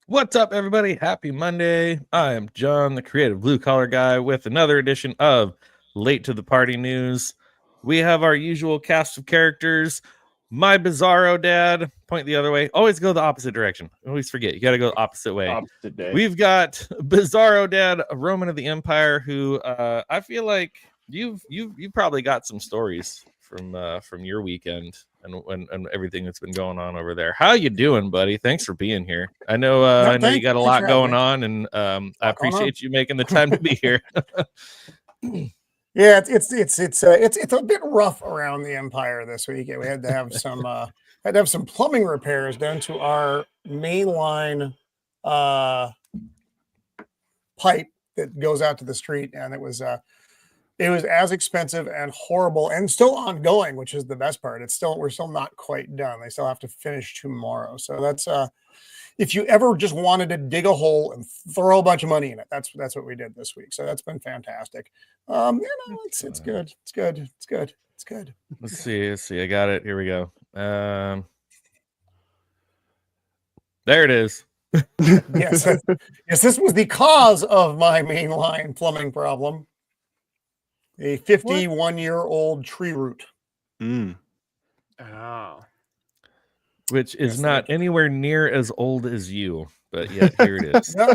What's up, everybody? Happy Monday. I am John, the creative blue collar guy, with another edition of Late to the Party News. We have our usual cast of characters. My Bizarro dad, point the other way. Always go the opposite direction. Always forget. You got to go the opposite way. Opposite day. We've got Bizarro dad, a Roman of the Empire, who I feel like you've probably got some stories from your weekend and everything that's been going on over there. How you doing, buddy? Thanks for being here. I know I know you got a lot going on, and I appreciate you making the time to be here. Yeah, it's a bit rough around the Empire this week. We had to have some plumbing repairs done to our mainline pipe that goes out to the street, and it was as expensive and horrible and still ongoing, which is the best part. We're still not quite done. They still have to finish tomorrow. So that's if you ever just wanted to dig a hole and throw a bunch of money in it, that's what we did this week. So that's been fantastic. It's good. It's good. Let's see. I got it. Here we go. There it is. Yes, this was the cause of my mainline plumbing problem. A 51-year-old tree root. Oh. Which is not anywhere near as old as you, but yet here it is. No,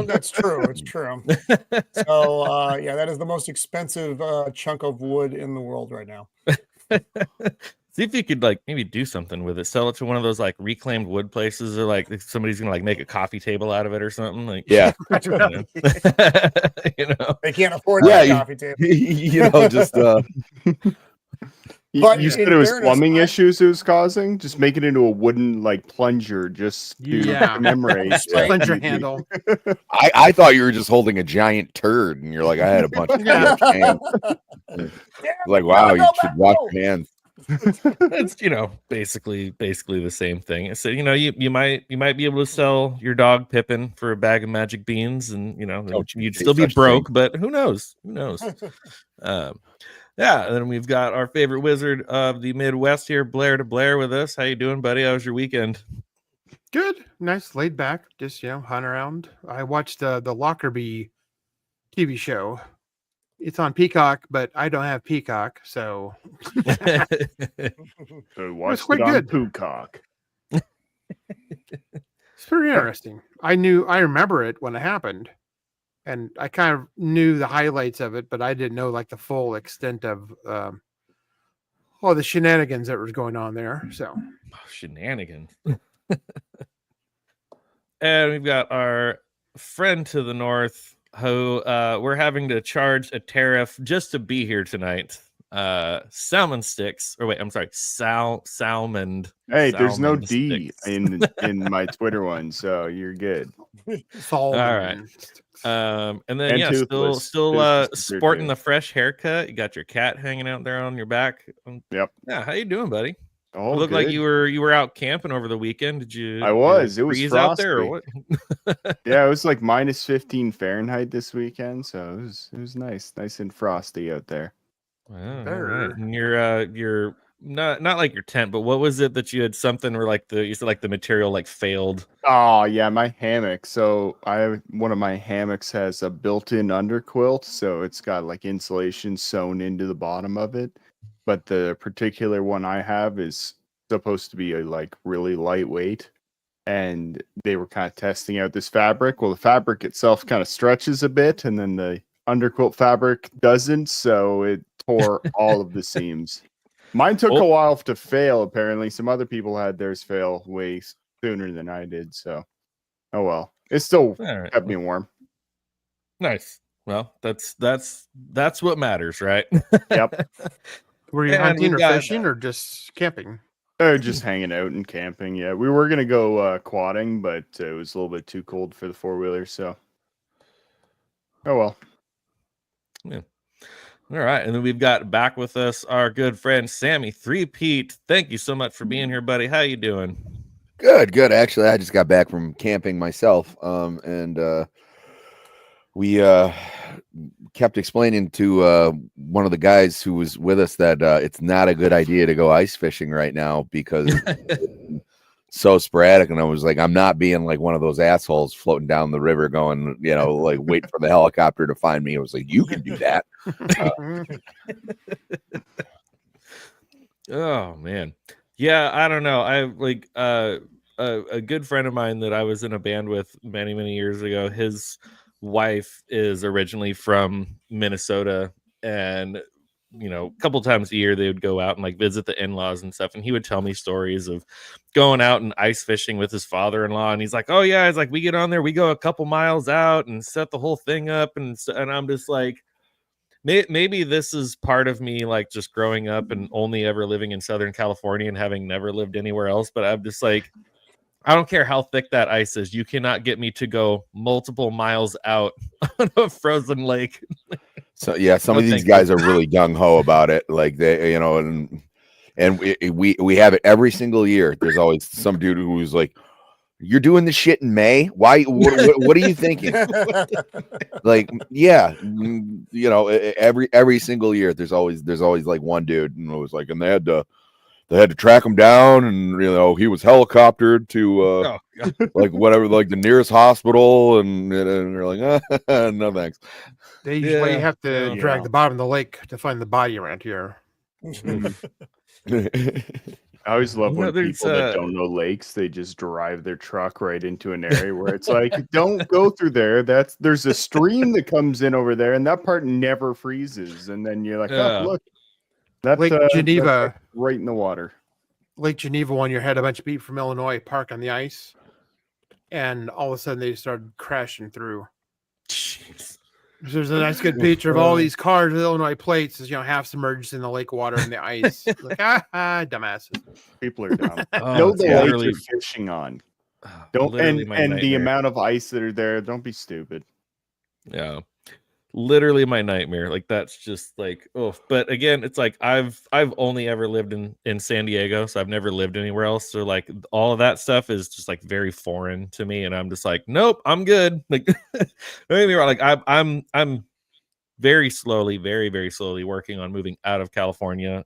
that's true. It's true. So, that is the most expensive chunk of wood in the world right now. See if you could maybe do something with it. Sell it to one of those reclaimed wood places, or somebody's gonna make a coffee table out of it or something. Yeah, they can't afford that coffee table. Just. But you said it was plumbing issues it was causing. Just make it into a wooden plunger, just to commemorate. Plunger handle. I thought you were just holding a giant turd, and you're like, I had a bunch of hands. Wow, you should wash your hands. It's basically the same thing. So you might be able to sell your dog Pippin for a bag of magic beans, and you'd still be broke, but who knows? Yeah, and then we've got our favorite wizard of the Midwest here, Blair to Blair, with us. How you doing, buddy? How was your weekend? Good, nice, laid back. Just hunt around. I watched the Lockerbie TV show. It's on Peacock, but I don't have Peacock, so watch it on good. Peacock. It's pretty interesting. I remember it when it happened. And I kind of knew the highlights of it, but I didn't know the full extent of all the shenanigans that was going on there. So shenanigans. And we've got our friend to the north who we're having to charge a tariff just to be here tonight. Salmon sticks, or wait, I'm sorry, salmon. Hey, there's no D in my Twitter one, so you're good. All right. And then still sporting the fresh haircut. You got your cat hanging out there on your back. Yep. Yeah, how you doing, buddy? Oh, it looked like you were out camping over the weekend. Did you? I was. It was freeze frosty out there, or what? Yeah, it was minus 15 Fahrenheit this weekend, so it was nice and frosty out there. Wow, right. And you're not like your tent, but what was it that you had something where you said the material failed? Oh yeah, my hammock. So one of my hammocks has a built-in underquilt, so it's got insulation sewn into the bottom of it. But the particular one I have is supposed to be really lightweight, and they were kind of testing out this fabric. Well, the fabric itself kind of stretches a bit, and then the underquilt fabric doesn't, so it tore all of the seams. Mine took a while to fail, apparently. Some other people had theirs fail way sooner than I did, so oh well. It still kept me warm. Nice. Well, that's what matters, right? Yep. Were you hunting or fishing or just camping? Just hanging out and camping, yeah. We were going to go quadding, but it was a little bit too cold for the four-wheeler, so oh well. Yeah. All right, and then we've got back with us our good friend Sammy Three-Peat. Thank you so much for being here, buddy. How you doing? Good. Actually, I just got back from camping myself, and we kept explaining to one of the guys who was with us that it's not a good idea to go ice fishing right now because so sporadic, and I was like, I'm not being like one of those assholes floating down the river going, like wait for the helicopter to find me. I was like, you can do that. Oh man. Yeah, I don't know. I like a good friend of mine that I was in a band with many, many years ago. His wife is originally from Minnesota, and a couple times a year they would go out and like visit the in-laws and stuff, and he would tell me stories of going out and ice fishing with his father-in-law, and he's like, oh yeah, it's like we get on there, we go a couple miles out and set the whole thing up, and I'm just like, maybe this is part of me, like just growing up and only ever living in Southern California and having never lived anywhere else. But I'm just like, I don't care how thick that ice is. You cannot get me to go multiple miles out on a frozen lake. So yeah, some of these guys are really gung ho about it. Like they, and we have it every single year. There's always some dude who's like, you're doing the shit in May. Why? What are you thinking? Like, yeah, every single year, there's always like one dude, and it was like, and they had to track him down, and he was helicoptered to like whatever, like the nearest hospital, and they're like, no thanks. They usually have to drag the bottom of the lake to find the body around here. I always love when people that don't know lakes, they just drive their truck right into an area where it's like, don't go through there. There's a stream that comes in over there, and that part never freezes. And then you're like, oh, look, that's Lake Geneva, that's like right in the water. Lake Geneva, one year had a bunch of people from Illinois park on the ice, and all of a sudden they started crashing through. Jeez. There's a nice good picture of all these cars with Illinois plates, half submerged in the lake water and the ice. Like, dumbasses. People are dumb. Know the lakes you're fishing on. Don't and the amount of ice that are there. Don't be stupid. Yeah, literally my nightmare. Like that's just like, oh. But again, it's like I've only ever lived in San Diego, so I've never lived anywhere else. So like all of that stuff is just like very foreign to me, and I'm just like, nope, I'm good. Like, don't get me wrong. Like I'm very slowly, very, very slowly working on moving out of California.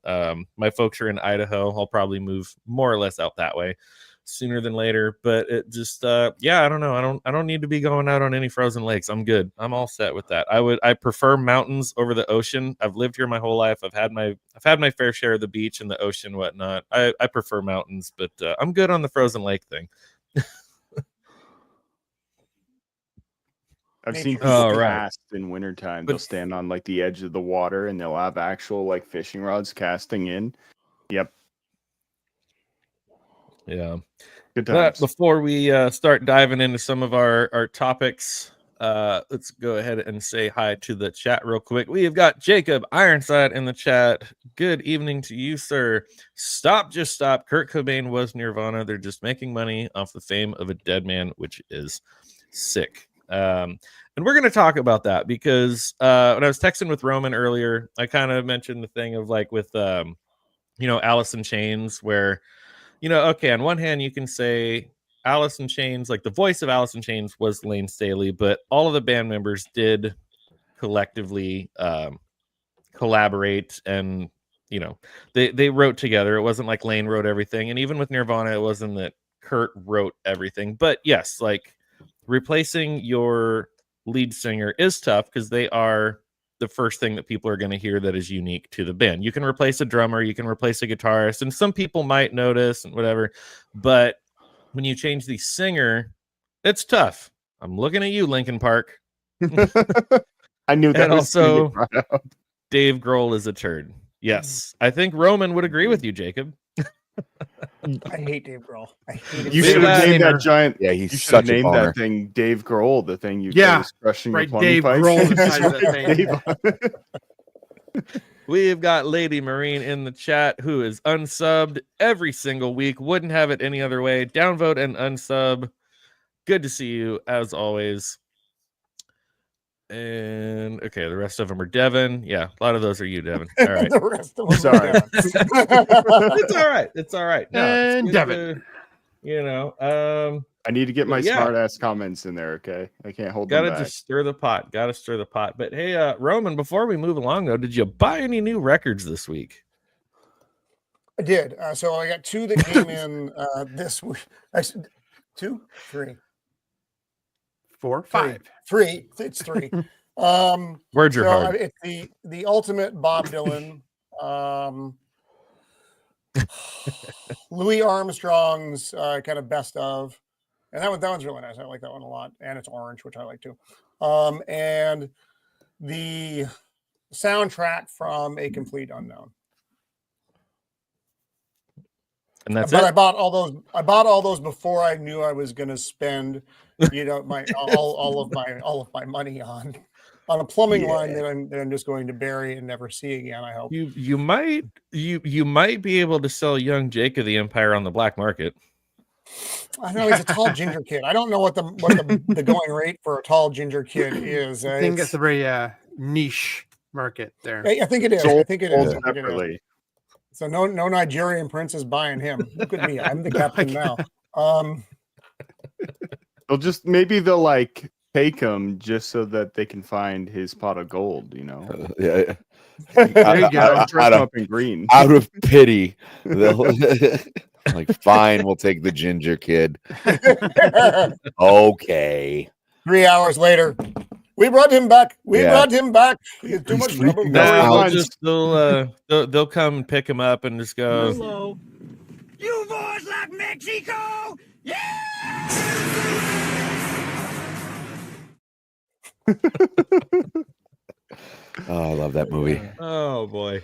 My folks are in Idaho. I'll probably move more or less out that way sooner than later, but it just I don't know. I don't need to be going out on any frozen lakes. I'm good. I'm all set with that. I prefer mountains over the ocean. I've lived here my whole life. I've had my fair share of the beach and the ocean, whatnot. I prefer mountains, but I'm good on the frozen lake thing. I've seen people cast in wintertime. They'll stand on like the edge of the water, and they'll have actual like fishing rods casting in. Yep. Yeah. Good times. But before we start diving into some of our topics, let's go ahead and say hi to the chat real quick. We have got Jacob Ironside in the chat. Good evening to you, sir. Just stop. Kurt Cobain was Nirvana. They're just making money off the fame of a dead man, which is sick. And we're going to talk about that because when I was texting with Roman earlier, I kind of mentioned the thing of like with Alice in Chains, where okay, on one hand, you can say Alice in Chains, like the voice of Alice in Chains was Lane Staley, but all of the band members did collectively collaborate, and they wrote together. It wasn't like Lane wrote everything, and even with Nirvana, it wasn't that Kurt wrote everything. But yes, like replacing your lead singer is tough because they are the first thing that people are going to hear that is unique to the band. You can replace a drummer, you can replace a guitarist, and some people might notice and whatever, but when you change the singer, it's tough. I'm looking at you, Linkin Park. I knew that. And also, Dave Grohl is a turd. Yes, I think Roman would agree with you, Jacob. I hate Dave Grohl. I hate him. You should have named that giant. Yeah, you he's should have such a named boner. that thing Dave Grohl. The thing you was crushing right, the plumbing Dave pipes. Grohl decided that We've got Lady Marine in the chat who is unsubbed every single week. Wouldn't have it any other way. Downvote and unsub. Good to see you as always. And okay, the rest of them are Devon. Yeah, a lot of those are you, Devon. All right. The rest of them. Sorry. It's all right. It's all right. No, And it's Devon. I need to get my yeah. smart ass comments in there. Okay, I can't hold Gotta them back. just stir the pot. Gotta stir the pot. But hey, Roman, before we move along though, did you buy any new records this week? I did. So I got 2 that came in this week. Actually, 2, 3, 4, 3, 5. 3. It's 3. Words are so hard. it's the ultimate Bob Dylan. Louis Armstrong's kind of best of, and that one's really nice. I like that one a lot, and it's orange, which I like too. And the soundtrack from A Complete Unknown. And that's but it. I bought all those before I knew I was going to spend, my all of my money on a plumbing line that I'm just going to bury and never see again. I hope You might be able to sell young Jake of the Empire on the black market. I know he's a tall ginger kid. I don't know what the going rate for a tall ginger kid is. I think it's a very niche market there. I think it is. I think it is. Separately. So no Nigerian prince is buying him. Look at me. I'm the captain now. They'll like take him just so that they can find his pot of gold, Yeah. There you go. Dress him up in green. Out of pity, they'll like, fine, we'll take the ginger kid. Okay. 3 hours later, we brought him back. Brought him back. He had too much trouble. They'll come and pick him up and just go. Hello. You boys like Mexico? Yeah! Oh, I love that movie. Oh boy.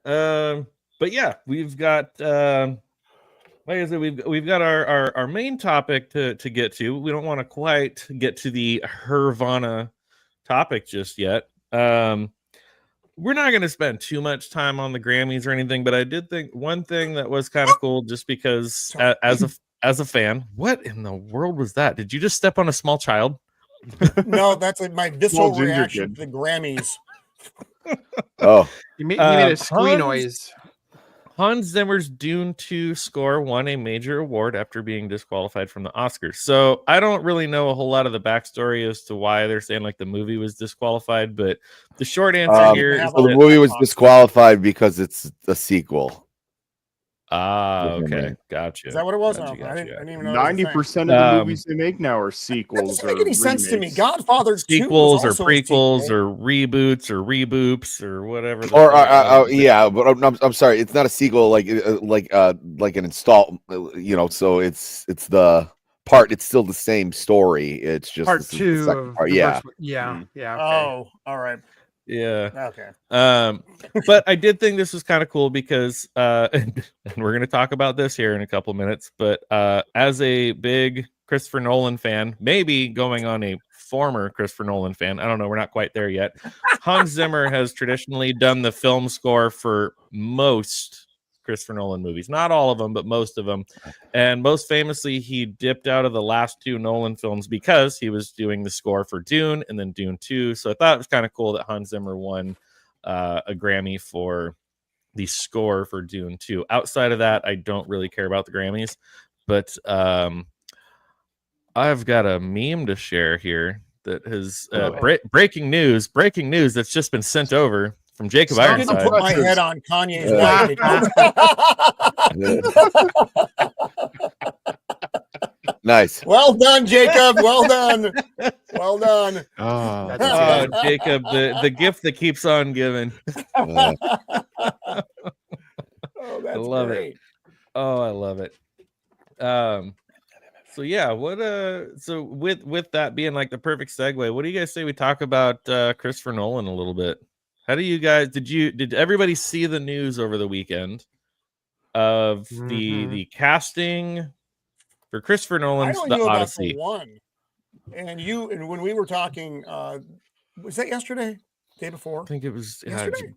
But yeah, we've got like I said, we've got our main topic to get to. We don't want to quite get to the Nirvana topic just yet. We're not going to spend too much time on the Grammys or anything, but I did think one thing that was kind of cool, just because as a fan, what in the world was that? Did you just step on a small child? No, that's my visceral reaction to the Grammys. Oh, you made a squee noise. Hans Zimmer's Dune 2 score won a major award after being disqualified from the Oscars. So I don't really know a whole lot of the backstory as to why they're saying like the movie was disqualified, but the short answer here is the movie was disqualified because it's a sequel. Okay, gotcha. Is that what it was? Gotcha. I didn't even know. 90% of the movies they make now are sequels. That doesn't make any sense to me. Godfather sequels 2 or prequels or reboots or reboops or whatever. Yeah, but I'm sorry, it's not a sequel like an install. So it's the part. It's still the same story. It's just part 2. Part. Yeah. Okay. Oh, all right. Yeah. Okay. But I did think this was kind of cool because and we're going to talk about this here in a couple minutes, but as a big Christopher Nolan fan, maybe going on a former Christopher Nolan fan, I don't know, we're not quite there yet. Hans Zimmer has traditionally done the film score for most Christopher Nolan movies, not all of them, but most of them. And most famously, he dipped out of the last 2 Nolan films because he was doing the score for Dune and then Dune 2. So I thought it was kind of cool that Hans Zimmer won a Grammy for the score for Dune 2. Outside of that, I don't really care about the Grammys, but I've got a meme to share here that has breaking news that's just been sent over from Jacob Ironside. Put my head on Kanye's neck. Nice. Well done, Jacob. Well done. Well done. Oh, Jacob, the gift that keeps on giving. Oh, that's I love great. it. Oh, I love it. So yeah, so with that being like the perfect segue, what do you guys say we talk about Christopher Nolan a little bit? How do you guys did everybody see the news over the weekend of the casting for Christopher Nolan's The Odyssey? One. And when we were talking, was that yesterday? Day before? I think it was.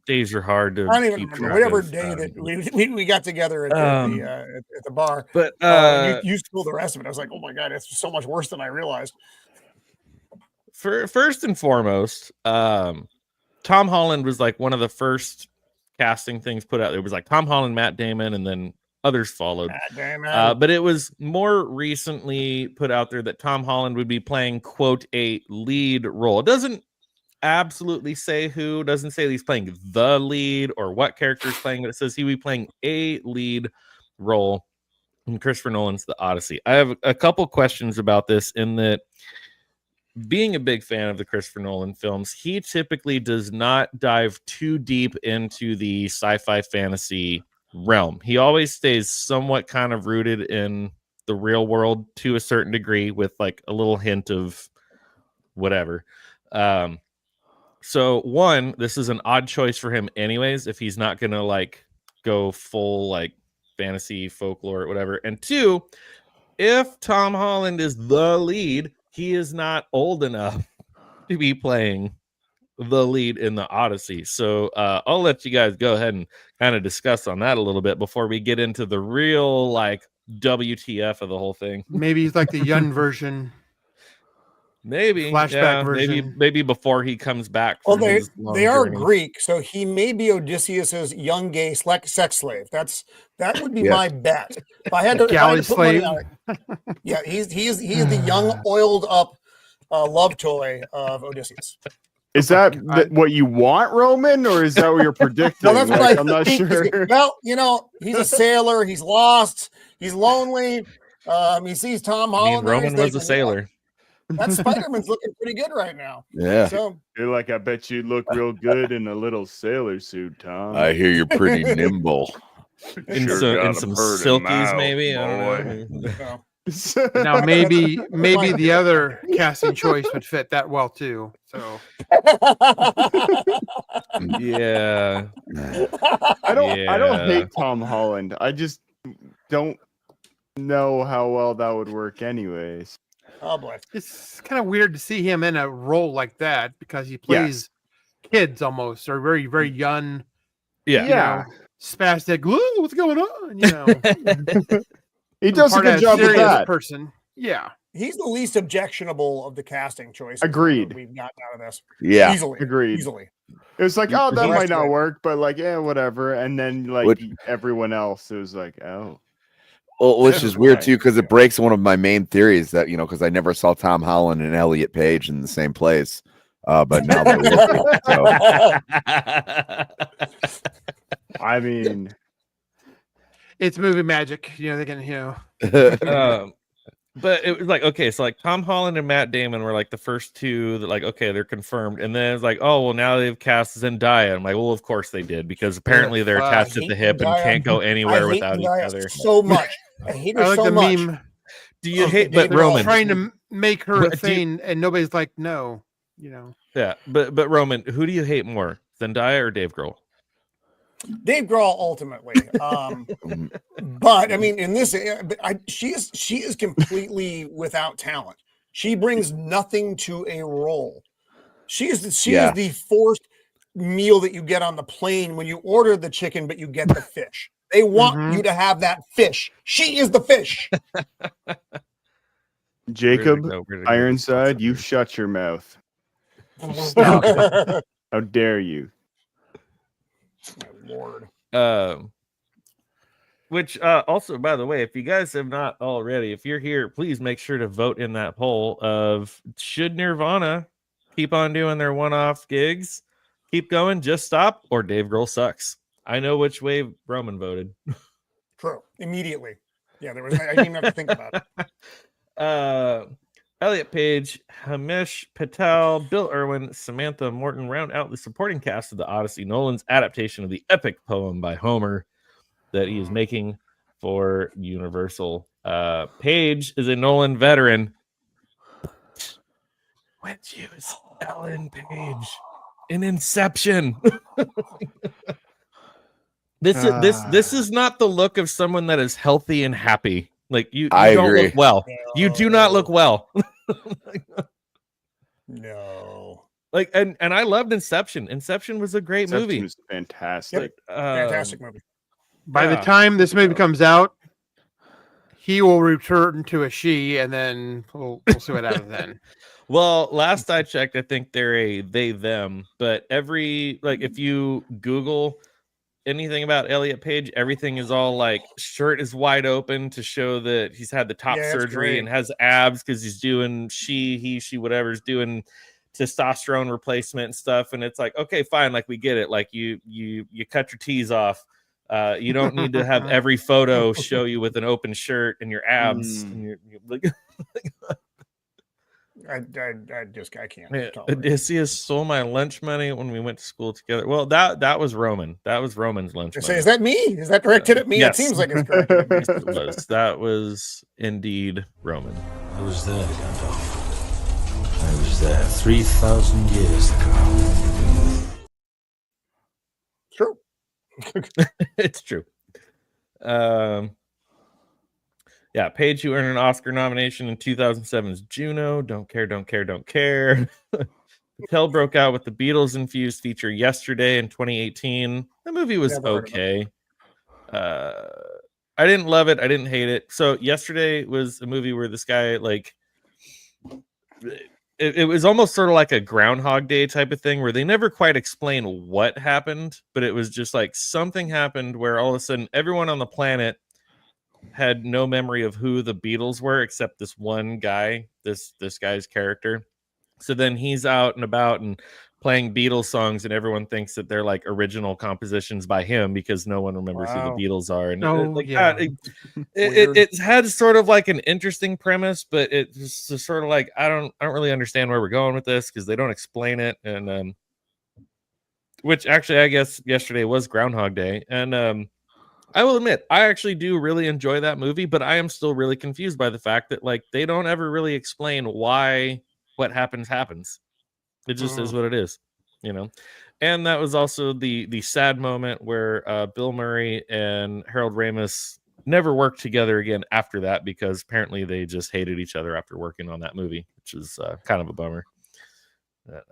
Days are hard to. I don't even remember. Whatever day that we got together at the bar. But you told the rest of it. I was like, oh my god, it's so much worse than I realized. First and foremost, Tom Holland was like one of the first casting things put out. It was like Tom Holland, Matt Damon, and then others followed. But it was more recently put out there that Tom Holland would be playing, quote, a lead role. It doesn't absolutely say who. Doesn't say that he's playing the lead or what character is playing, but it says he will be playing a lead role in Christopher Nolan's The Odyssey. I have a couple questions about this, in that, being a big fan of the Christopher Nolan films, he typically does not dive too deep into the sci-fi fantasy realm. He always stays somewhat kind of rooted in the real world to a certain degree, with like a little hint of whatever. So one, this is an odd choice for him anyways, if he's not gonna like go full like fantasy folklore or whatever. And two, if Tom Holland is the lead, he is not old enough to be playing the lead in the Odyssey. So I'll let you guys go ahead and kind of discuss on that a little bit before we get into the real like WTF of the whole thing. Maybe he's like the young version. Maybe Flashback version. maybe before he comes back. Well, From his long they are journey. Greek, so he may be Odysseus's young gay sex slave. That would be Yes. my bet. If I had to, Galley put money slave. on it, yeah, he is the young oiled up love toy of Odysseus. Is that what you want, Roman, or is that what you're predicting? No, that's what Like, I I'm not think. sure. Well, he's a sailor. He's lost. He's lonely. He sees Tom I Holland. mean, there, he's Roman was a thinking, sailor. That Spider-Man's looking pretty good right now. Yeah. So You're like, I bet you look real good in a little sailor suit, Tom. I hear you're pretty nimble. In Sure some got 'em hurt in silkies, mouth, maybe. I boy. don't know. so. Now maybe the other casting choice would fit that well too. So Yeah. I don't hate Yeah. Tom Holland. I just don't know how well that would work anyways. Oh boy. it's kind of weird to see him in a role like that, because he plays kids almost, or very, very young, Yeah. you know, spastic. Whoa, what's going on? You know, He does a part good of job with serious that. person. Yeah. He's the least objectionable of the casting choices. Agreed. that we've gotten out of this. Yeah. Easily. Agreed. Easily. It was like, oh, that The might rest not of it- work, but like, yeah, whatever. And then like What- everyone else, it was like, oh, Well, which is weird Right. too, because it breaks one of my main theories that, because I never saw Tom Holland and Elliot Page in the same place. But now they will be, so. I mean, It's movie magic. You know, they can, But it was like, okay, so like Tom Holland and Matt Damon were like the first two that like, okay, they're confirmed. And then it's like, oh, well, now they've cast Zendaya. I'm like, well, of course they did, because apparently they're fuck. attached I at the hate hip and Zendaya. can't go anywhere I hate without each Zendaya other. so much. I hate her I like so the much. meme. Do you Oh, hate, Dave but Grohl. Roman, Trying to make her a What do you- thing, and nobody's like, no. You know, yeah, but Roman, who do you hate more, Zendaya or Dave Grohl? Dave Grohl ultimately. But I mean, in this, she is completely without talent. She brings nothing to a role. She is the forced meal that you get on the plane when you order the chicken, but you get the fish. They want you to have that fish. She is the fish. Jacob Where'd it go? Ironside, you shut your mouth. Stop it. How dare you? My Lord. Which also, by the way, if you guys have not already, if you're here, please make sure to vote in that poll of, should Nirvana keep on doing their one-off gigs, keep going, just stop, or Dave Grohl sucks. I know which way Roman voted. True. Immediately. Yeah, I didn't even have to think about it. Elliot Page, Hamish Patel, Bill Irwin, Samantha Morton round out the supporting cast of the Odyssey, Nolan's adaptation of the epic poem by Homer that he is making for Universal. Page is a Nolan veteran. Which is Ellen Page in Inception. This is not the look of someone that is healthy and happy. Like you I don't agree. look well. You do not look well. No. Like and I loved Inception. Inception was a great Inception movie. was fantastic. Fantastic movie. by the Yeah. time this movie comes out, he will return to a she, and then we'll see what happens then. Well, last I checked, I think they're a they them, but if you Google anything about Elliot Page, everything is all like shirt is wide open to show that he's had the top Yeah, that's surgery great. and has abs because he's doing he, she, whatever's doing testosterone replacement and stuff. And it's like, okay, fine. Like we get it. Like you cut your T's off. You don't need to have every photo show you with an open shirt and your abs. And you're like, I can't. yeah, tolerate it. Odysseus stole my lunch money when we went to school together. Well, that was Roman. That was Roman's lunch I money. say, is that me? Is that directed at me? Yes. It seems like it's directed at me. It was. That was indeed Roman. I was there, Gandalf. I was there 3,000 years ago. True. It's true. Yeah, Paige, you earned an Oscar nomination in 2007's Juno. Don't care. Patel broke out with the Beatles-infused feature Yesterday in 2018. The movie was okay. I didn't love it. I didn't hate it. So Yesterday was a movie where this guy, like, it was almost sort of like a Groundhog Day type of thing where they never quite explain what happened, but it was just like something happened where all of a sudden everyone on the planet had no memory of who the Beatles were except this one guy, this guy's character. So then he's out and about and playing Beatles songs, and everyone thinks that they're like original compositions by him because no one remembers who the Beatles are. And it had sort of like an interesting premise, but it's just sort of like I don't really understand where we're going with this because they don't explain it. And which actually I guess Yesterday was Groundhog Day, and I will admit, I actually do really enjoy that movie, but I am still really confused by the fact that like they don't ever really explain why what happens. It just is what it is, you know. And that was also the sad moment where Bill Murray and Harold Ramis never worked together again after that because apparently they just hated each other after working on that movie, which is kind of a bummer. But,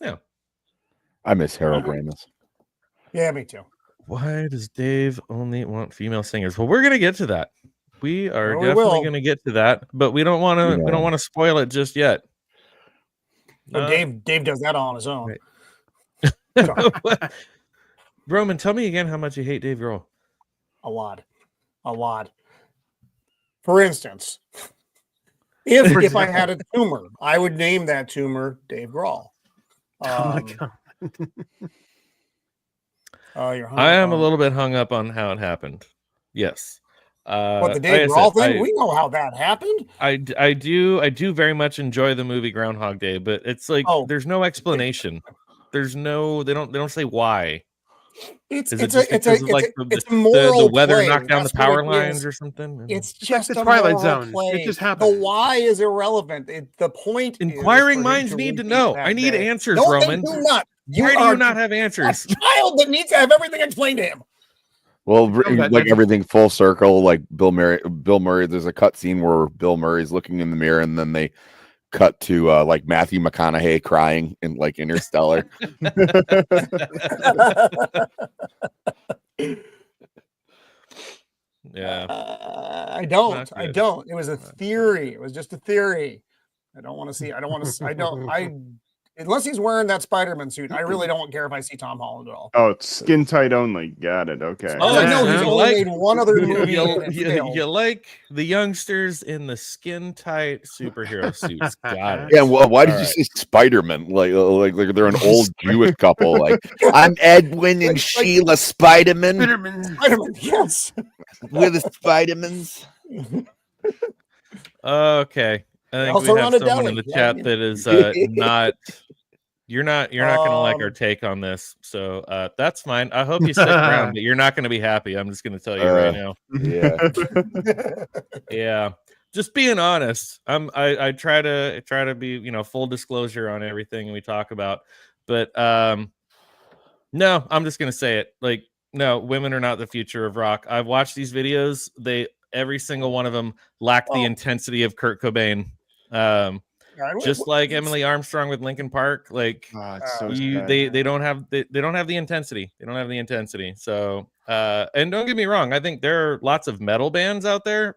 yeah, I miss Harold Ramis. Yeah, me too. Why does Dave only want female singers? Well, we're gonna get to that. We are definitely gonna get to that, but we don't want to. We don't want to spoil it just yet. No, Dave does that all on his own. Right. Roman, tell me again how much you hate Dave Grohl. A lot. For instance, if I had a tumor, I would name that tumor Dave Grohl. Oh my God. I am a little bit hung up on how it happened. Yes. What, the Dave Grohl thing? We know how that happened. I do very much enjoy the movie Groundhog Day, but it's like there's no explanation. There's no they don't say why. It's a moral the weather play. knocked down That's the power what lines or something. It's just the a Twilight moral Zone. play. It just happened. The why is irrelevant. The point. Inquiring is minds need to know. I need answers, no, Roman. They do not. Why do you not have answers? A child that needs to have everything explained to him. Well, like everything full circle, like Bill Murray. There's a cut scene where Bill Murray's looking in the mirror, and then they cut to like Matthew McConaughey crying in like Interstellar. Yeah. I don't. It was a theory. It was just a theory. I don't want to see. Unless he's wearing that Spider-Man suit, I really don't care if I see Tom Holland at all. Oh, it's skin tight only. Got it. Okay. Oh, I know he's only made one other movie. You like the youngsters in the skin tight superhero suits. Got it. Yeah. Well, why did you say Spider-Man? Like they're an old Jewish couple. Like I'm Edwin and Sheila Spider-Man. Spider-Man, yes. We're the Spider-Mans. Okay. I think we have someone in the chat that is not. You're not gonna like our take on this, so that's fine. I hope you stick around, but you're not gonna be happy. I'm just gonna tell you right now. Yeah, yeah. Just being honest. I try to be full disclosure on everything we talk about, but no, I'm just gonna say it. Like, no, women are not the future of rock. I've watched these videos. Every single one of them lack the intensity of Kurt Cobain. Just like Emily Armstrong with Linkin Park, like they don't have the intensity. They don't have the intensity. So and don't get me wrong, I think there are lots of metal bands out there.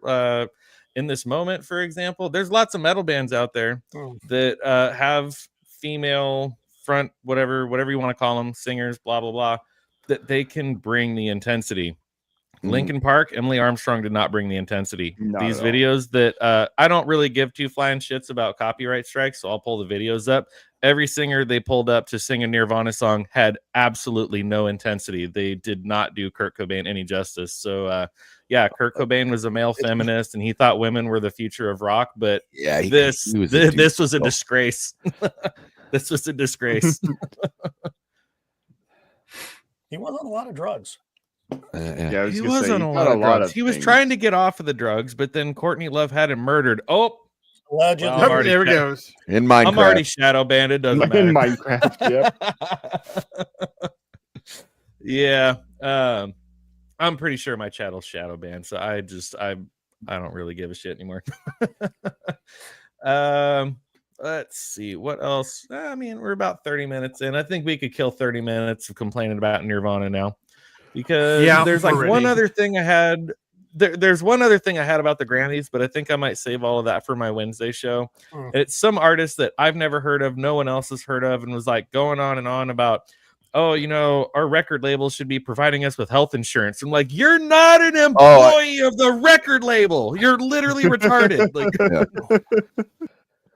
In this moment, for example, there's lots of metal bands out there that have female front, whatever you want to call them, singers, blah blah blah, that they can bring the intensity. Linkin Park, Emily Armstrong did not bring the intensity. Not These at all. videos that I don't really give two flying shits about copyright strikes, so I'll pull the videos up. Every singer they pulled up to sing a Nirvana song had absolutely no intensity. They did not do Kurt Cobain any justice. So yeah, Kurt Cobain was a male feminist and he thought women were the future of rock, but Yeah, this was a Oh. disgrace. This was a disgrace. He was on a lot of drugs. Yeah, I was He gonna was say, on he a got lot of drugs. of He was things. trying to get off of the drugs, but then Courtney Love had him murdered. Oh, Allegedly. Well, I'm already there it checked. goes. In Minecraft. I'm already shadow banned. It doesn't matter. In Minecraft, yep. Yeah. I'm pretty sure my channel's shadow banned, so I don't really give a shit anymore. Let's see what else. I mean, we're about 30 minutes in. I think we could kill 30 minutes of complaining about Nirvana now, because there's like one other thing I had. There's one other thing I had about the Grammys, but I think I might save all of that for my Wednesday show. And it's some artist that I've never heard of, no one else has heard of, and was like going on and on about, oh, you know, our record label should be providing us with health insurance. I'm like, you're not an employee of the record label. You're literally retarded. Like,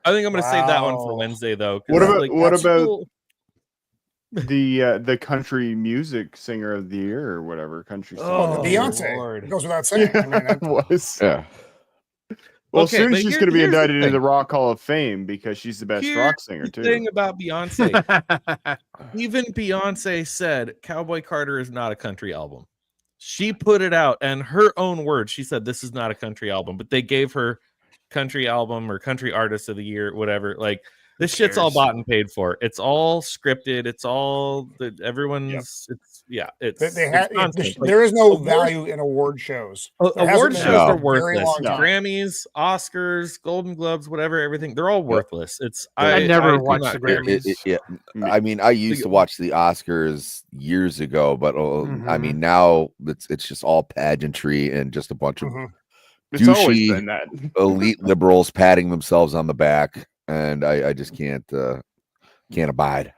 I think I'm going to save that one for Wednesday, though. What about like, what about cool. the country music singer of the year or whatever country song? Oh, Beyonce. It goes without saying. I mean, It was. Yeah. Well, Okay, soon but she's going to be here's the indicted into thing. the Rock Hall of Fame because she's the best rock singer The too. thing about Beyonce, even Beyonce said Cowboy Carter is not a country album. She put it out, and her own words, she said this is not a country album, but they gave her country album or country artist of the year, whatever. Like, this shit's all bought and paid for. It's all scripted. It's all everyone's. There is no value in award shows. Award shows are worthless. Long time. Grammys, Oscars, Golden Globes, whatever, everything, they're all worthless. It's I never watched the Grammys. I mean, I used to watch the Oscars years ago, but I mean, now it's just all pageantry and just a bunch of It's always douchey been that. elite liberals patting themselves on the back, and I just can't abide.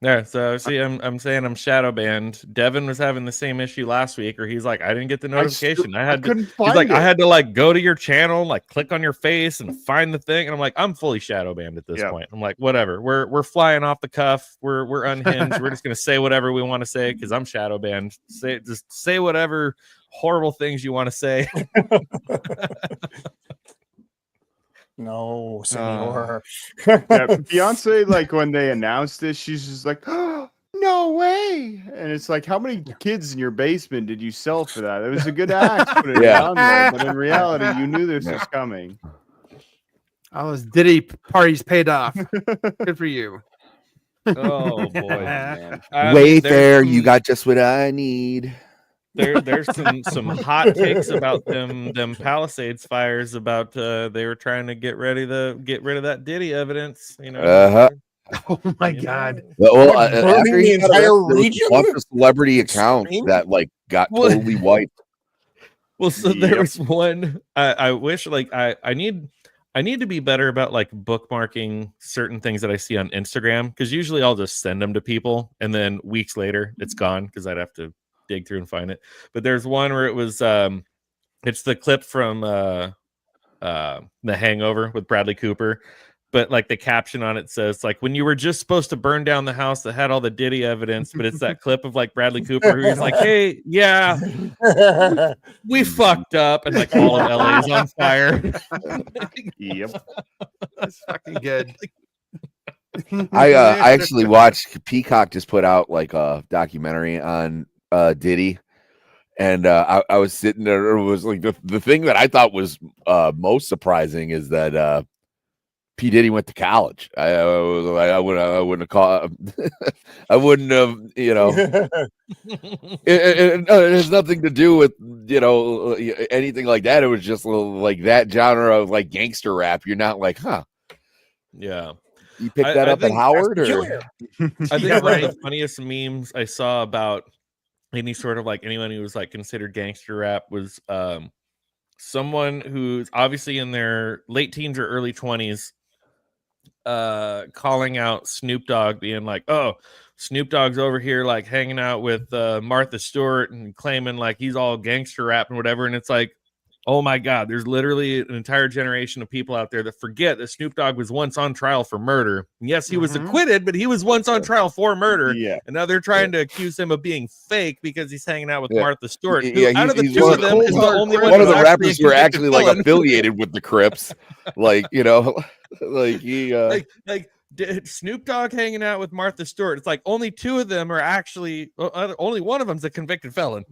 Yeah, so see, I'm saying I'm shadow banned. Devon was having the same issue last week, or he's like, I didn't get the notification. I had to like go to your channel, like click on your face and find the thing. And I'm like, I'm fully shadow banned at this point. I'm like, whatever. We're flying off the cuff. We're unhinged. We're just gonna say whatever we want to say because I'm shadow banned. Just say whatever horrible things you want to say. No, senor. Beyonce, like when they announced this, she's just like, oh, no way. And it's like, how many kids in your basement did you sell for that? It was a good act, put it on there, but in reality, you knew this was coming. All those Diddy parties paid off. Good for you. Oh boy, man. Wayfair, you got just what I need. There's some hot takes about them Palisades fires, about they were trying to get rid of that Diddy evidence, you know. Oh my god. Well, after the entire region, a bunch of celebrity accounts that like got totally wiped. Well, so there was one. I wish, like, I need to be better about like bookmarking certain things that I see on Instagram, because usually I'll just send them to people and then weeks later it's gone because I'd have to dig through and find it. But there's one where it was it's the clip from The Hangover with Bradley Cooper, but like the caption on it says like, when you were just supposed to burn down the house that had all the Diddy evidence, but it's that clip of like Bradley Cooper who's like, hey, yeah, we fucked up, and like all of LA is on fire. Yep. That's fucking good. I actually watched Peacock just put out like a documentary on Diddy, and I was sitting there. It was like the thing that I thought was most surprising is that P. Diddy went to college. I wouldn't have called. I wouldn't have, you know. It has nothing to do with, you know, anything like that. It was just like that genre of like gangster rap. You're not like, huh? Yeah. You picked that up at Howard, or I think one of the funniest memes I saw about any sort of like anyone who was like considered gangster rap was someone who's obviously in their late teens or early 20s calling out Snoop Dogg, being like, oh, Snoop Dogg's over here like hanging out with Martha Stewart and claiming like he's all gangster rap and whatever. And it's like, oh my God, there's literally an entire generation of people out there that forget that Snoop Dogg was once on trial for murder. And yes, he was acquitted, but he was once on trial for murder. Yeah. And now they're trying to accuse him of being fake because he's hanging out with Martha Stewart. Yeah, Who, out of the he's two one of them, is the only one of the who's rappers who are actually like felon. affiliated with the Crips. Like, you know, like he like Snoop Dogg hanging out with Martha Stewart. It's like only two of them are actually, only one of them's a convicted felon.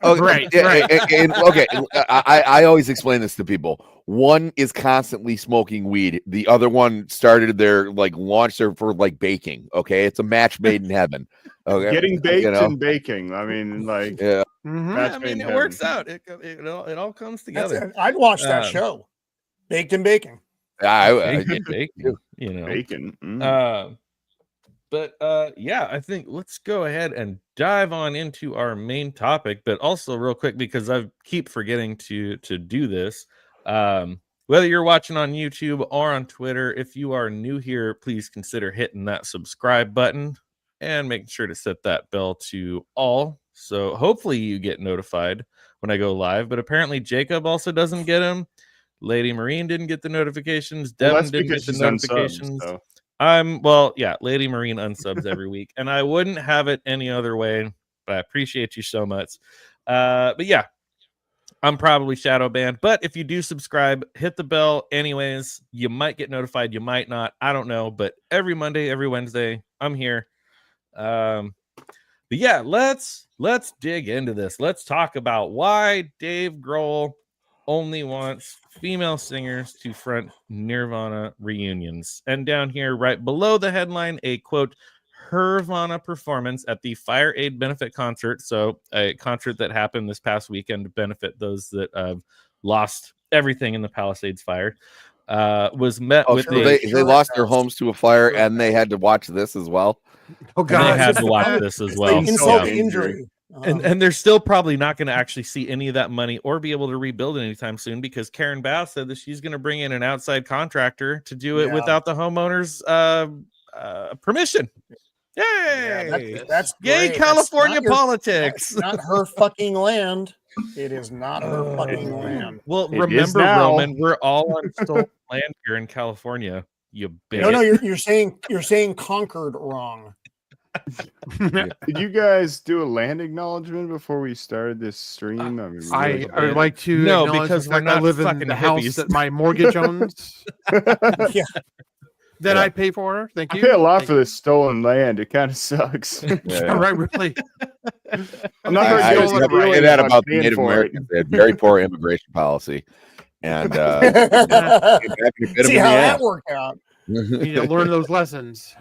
Oh, Right, yeah, right. and okay, I always explain this to people. One is constantly smoking weed. The other one started their like launched their for like baking. Okay, it's a match made in heaven. Okay, Getting baked you know? and baking. I mean, like, Yeah. match I made in mean, it heaven. works out. It all comes together. I'd watch that show, Baked and Baking. Bacon, you know. Bacon. But yeah, I think let's go ahead and dive on into our main topic. But also, real quick, because I keep forgetting to do this. Whether you're watching on YouTube or on Twitter, if you are new here, please consider hitting that subscribe button and making sure to set that bell to all. So hopefully you get notified when I go live. But apparently Jacob also doesn't get them. Lady Marine didn't get the notifications. Devon didn't get the notifications. Lady Marine unsubs every week, and I wouldn't have it any other way. But I appreciate you so much. But yeah, I'm probably shadow banned. But if you do subscribe, hit the bell anyways. You might get notified. You might not. I don't know. But every Monday, every Wednesday, I'm here. But yeah, let's dig into this. Let's talk about why Dave Grohl only wants female singers to front Nirvana reunions. And down here, right below the headline, a quote, Nirvana performance at the ForeAid benefit concert. So a concert that happened this past weekend to benefit those that lost everything in the Palesades fire. Was met with they lost their homes to a fire and they had to watch this as well. Oh and God, they had to watch this as well. Insult to injury. And they're still probably not going to actually see any of that money or be able to rebuild it anytime soon, because Karen Bass said that she's going to bring in an outside contractor to do it without the homeowner's permission. Yay! Yeah, that's yay, great. California That's politics. Not her fucking land. It is not her fucking land. Well, It is remember, now. Roman, we're all on stolen land here in California. You bitch. No, you're saying conquered wrong. Did you guys do a land acknowledgement before we started this stream? I mean, I would like to No, acknowledge because the we're fact I not live in fucking the house hippies. that my mortgage owns. Yeah. That I pay for. Thank I you. pay a lot Thank for this stolen land. It kind of sucks. Yeah, right, really. I'm not I very just good at say that about about the paying Native for it. Americans. They had very poor immigration policy. And See how that worked out. You need to learn those lessons.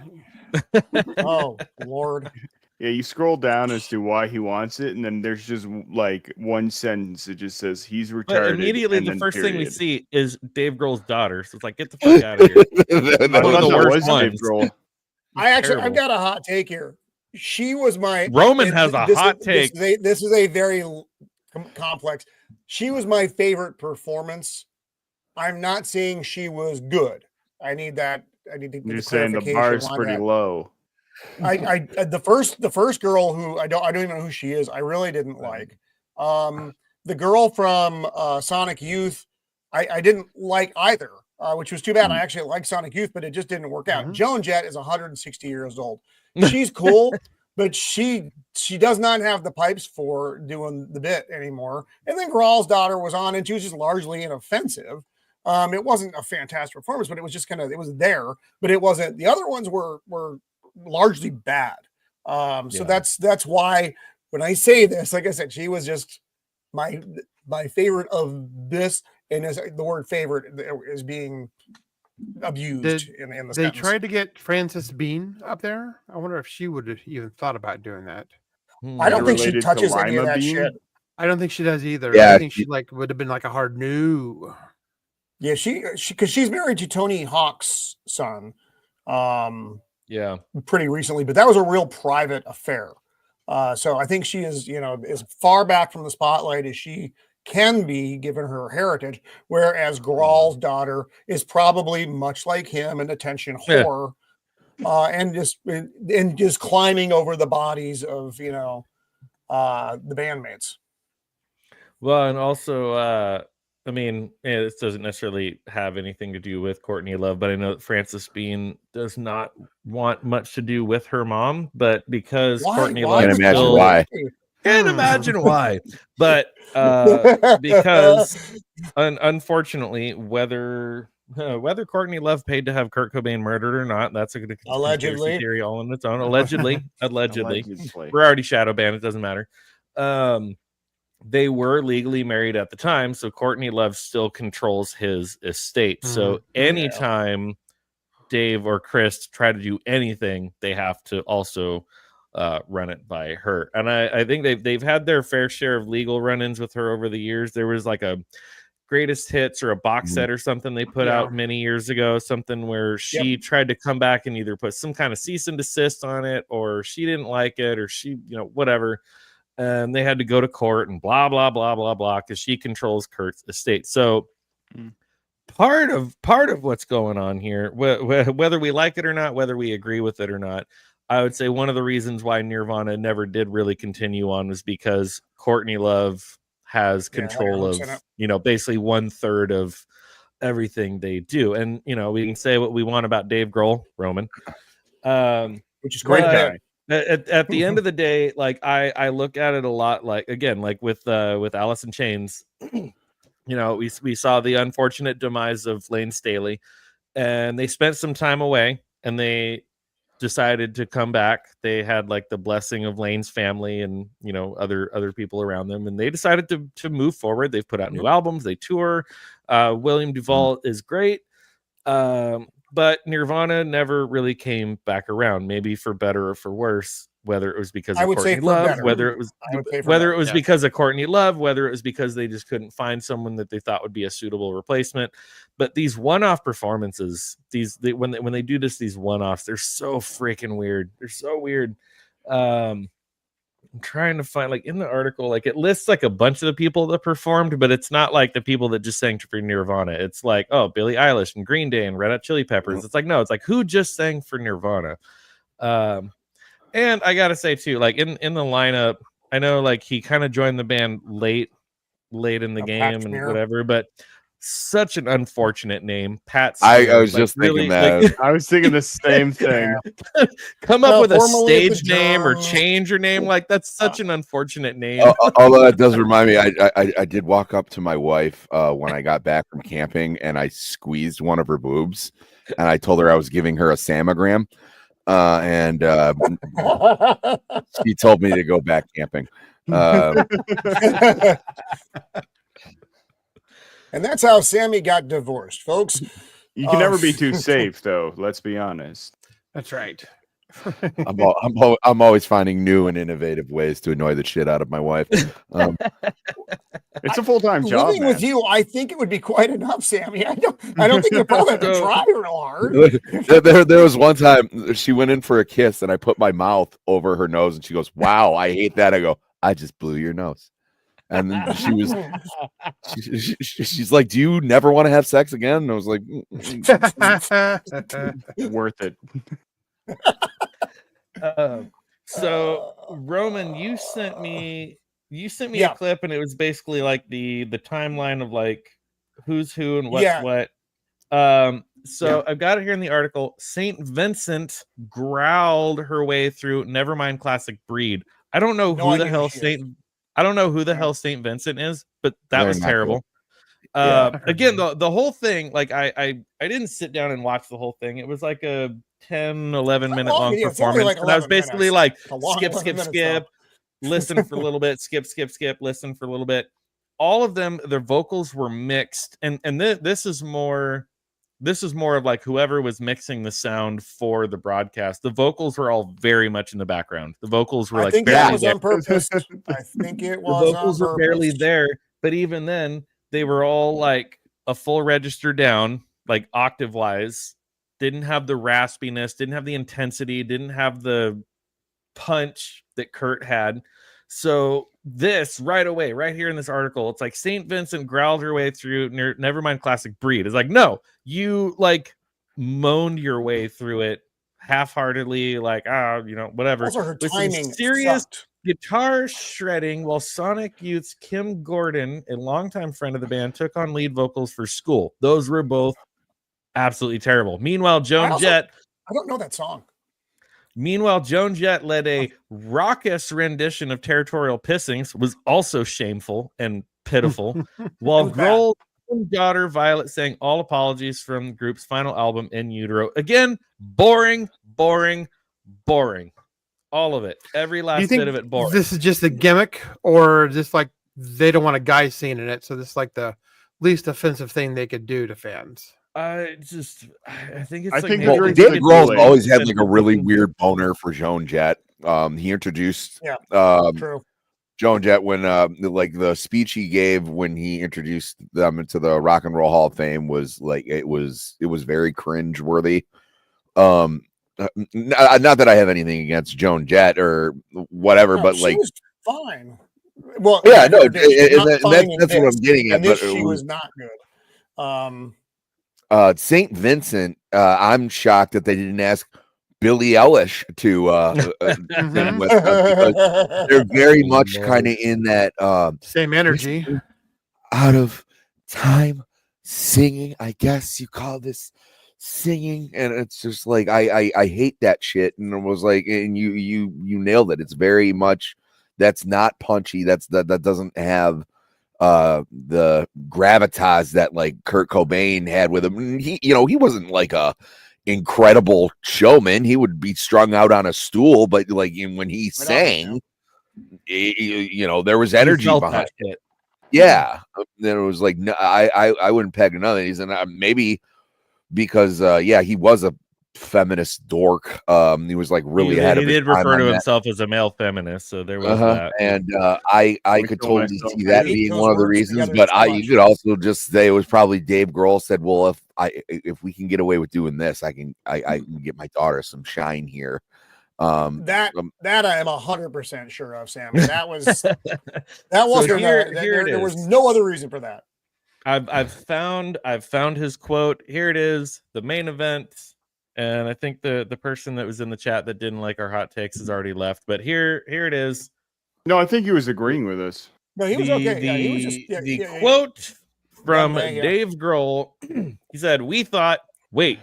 Oh, Lord. Yeah, you scroll down as to why he wants it, and then there's just like one sentence that just says he's retarded. But immediately, and the then first thing we period. see is Dave Grohl's daughter. So it's like, get the fuck out of here. I One of thought the that worst was Dave ones. Grohl. I've Terrible. got a hot take here. She was my Roman has a hot take. This is a very complex. She was my favorite performance. I'm not saying she was good. I need to You're saying the bar is pretty low. The first girl who I don't even know who she is. I really didn't like. The girl from Sonic Youth, I didn't like either, which was too bad. I actually like Sonic Youth, but it just didn't work out. Joan Jett is 160 years old. She's cool, but she does not have the pipes for doing the bit anymore. And then Grohl's daughter was on, and she was just largely inoffensive. It wasn't a fantastic performance, but it was just it was there, but it wasn't. The other ones were largely bad. So that's why when I say this, like I said, she was just my favorite of this, and as the word favorite is being abused in the They sentence. tried to get Frances Bean up there. I wonder if she would have even thought about doing that. I don't think she Related to touches any of Lima that Bean? shit. I don't think she does either. Yeah, I think she would have been like a hard no. Yeah, she because she's married to Tony Hawk's son. Yeah. Pretty recently, but that was a real private affair. So I think she is, as far back from the spotlight as she can be given her heritage, whereas Grohl's daughter is probably much like him, an attention whore. and just climbing over the bodies of the bandmates. Well, and also, I mean, this doesn't necessarily have anything to do with Courtney Love, but I know that Frances Bean does not want much to do with her mom, but because Courtney Love Can't imagine still, why. can't imagine why, but because unfortunately, whether Courtney Love paid to have Kurt Cobain murdered or not, that's a conspiracy theory all on its own. Allegedly. We're already shadow banned. It doesn't matter. They were legally married at the time, so Courtney Love still controls his estate. So anytime Dave or Chris try to do anything, they have to also run it by her. And I think they've had their fair share of legal run-ins with her over the years. There was like a greatest hits or a box set or something they put out many years ago, something where she tried to come back and either put some kind of cease and desist on it, or she didn't like it, or she, whatever. And they had to go to court and blah, blah, blah, blah, blah, because she controls Kurt's estate. So part of what's going on here, whether we like it or not, whether we agree with it or not, I would say one of the reasons why Nirvana never did really continue on was because Courtney Love has control of, basically 1/3 of everything they do. And, we can say what we want about Dave Grohl, Roman, which is great guy. At the end of the day, like I look at it a lot like, again, like with Alice in Chains, we saw the unfortunate demise of Lane Staley, and they spent some time away and they decided to come back. They had like the blessing of Lane's family and other people around them, and they decided to move forward. They've put out new albums, they tour. William Duvall is great. But Nirvana never really came back around, maybe for better or for worse, whether it was because of Courtney Love, whether it was because of Courtney Love, whether it was because they just couldn't find someone that they thought would be a suitable replacement. But these one-off performances, when they do these one-offs, they're so freaking weird. They're so weird. I'm trying to find, like, in the article, like, it lists like a bunch of the people that performed, but it's not like the people that just sang for Nirvana. It's like, oh, Billie Eilish and Green Day and Red Hot Chili Peppers. It's like, no, it's like, who just sang for Nirvana? And I gotta say too, like in the lineup, I know like he kind of joined the band late in the game and whatever, but such an unfortunate name, Pat Smear. I was just thinking that. Like, I was thinking the same thing. Come up with a stage name or change your name. Like, that's such an unfortunate name. Although it does remind me, I did walk up to my wife when I got back from camping, and I squeezed one of her boobs, and I told her I was giving her a Samagram, and she told me to go back camping. And that's how Sammy got divorced, folks. You can never be too safe, though. Let's be honest. That's right. I'm always finding new and innovative ways to annoy the shit out of my wife. It's a full-time job. Living with you, I think it would be quite enough, Sammy. I don't think you probably have to try real hard. There was one time she went in for a kiss, and I put my mouth over her nose, and she goes, "Wow, I hate that." I go, "I just blew your nose." And then she's like, "Do you never want to have sex again?" And I was like, worth it. So Roman, you sent me a clip, and it was basically like the timeline of like who's who and what's what. So I've got it here in the article. St. Vincent growled her way through Nevermind Classic Breed. I don't know who the hell St. Vincent is, but that was terrible. Again, the whole thing, like I didn't sit down and watch the whole thing. It was like a 10-11 minute long performance, like, and I was basically like skip, listen for a little bit, skip, listen for a little bit. All of them, their vocals were mixed, and this is more of like whoever was mixing the sound for the broadcast. The vocals were all very much in the background. The vocals were like, I think that was on purpose. I think it was. The vocals were barely there, but even then, they were all like a full register down, like octave wise. Didn't have the raspiness, didn't have the intensity, didn't have the punch that Kurt had. So this right away, right here in this article, it's like St. Vincent growled her way through Nevermind Classic Breed. It's like, no, you like moaned your way through it half-heartedly, like, whatever. Also, her With some timing serious sucked. guitar shredding, while Sonic Youth's Kim Gordon, a longtime friend of the band, took on lead vocals for School. Those were both absolutely terrible. Meanwhile, Joan Jett. I don't know that song. Meanwhile, Joan Jett led a raucous rendition of Territorial Pissings, was also shameful and pitiful, while Grohl's daughter Violet sang All Apologies from the group's final album, In Utero. Again, boring. All of it. Every last bit of it boring. This is just a gimmick, or just like they don't want a guy singing in it, so this is like the least offensive thing they could do to fans. I think it's. I like think maybe Dave Grohl's always had like a really weird boner for Joan Jett. He introduced True. Joan Jett when like the speech he gave when he introduced them into the Rock and Roll Hall of Fame was like it was very cringe worthy. Not that I have anything against Joan Jett or whatever, but she like was fine. Well, yeah, no, that's what I'm getting at. But she was not good. St. Vincent, I'm shocked that they didn't ask Billie Eilish to sing with them, because they're very much kind of in that same energy, out of time singing. I guess you call this singing, and it's just like I hate that shit. And it was like, and you nailed it. It's very much that's not punchy. That doesn't have the gravitas that like Kurt Cobain had with him. And he wasn't like a incredible showman. He would be strung out on a stool, but like when he sang, there was energy behind it. Yeah, then it was like no, I wouldn't peg none of these, and maybe because he was a feminist dork. He was like really ahead of his time. He did refer to himself as a male feminist, so there was that. And I could totally see that being one of the reasons. But you could also just say it was probably Dave Grohl said, "Well, if we can get away with doing this, I can get my daughter some shine here." That I am 100% sure of, Sammy. That was there was no other reason for that. I've found his quote. Here it is, the main event. And I think the person that was in the chat that didn't like our hot takes has already left. But here it is. No, I think he was agreeing with us. No, he was okay. He was just quote from Dave Grohl. He said, "We thought, wait,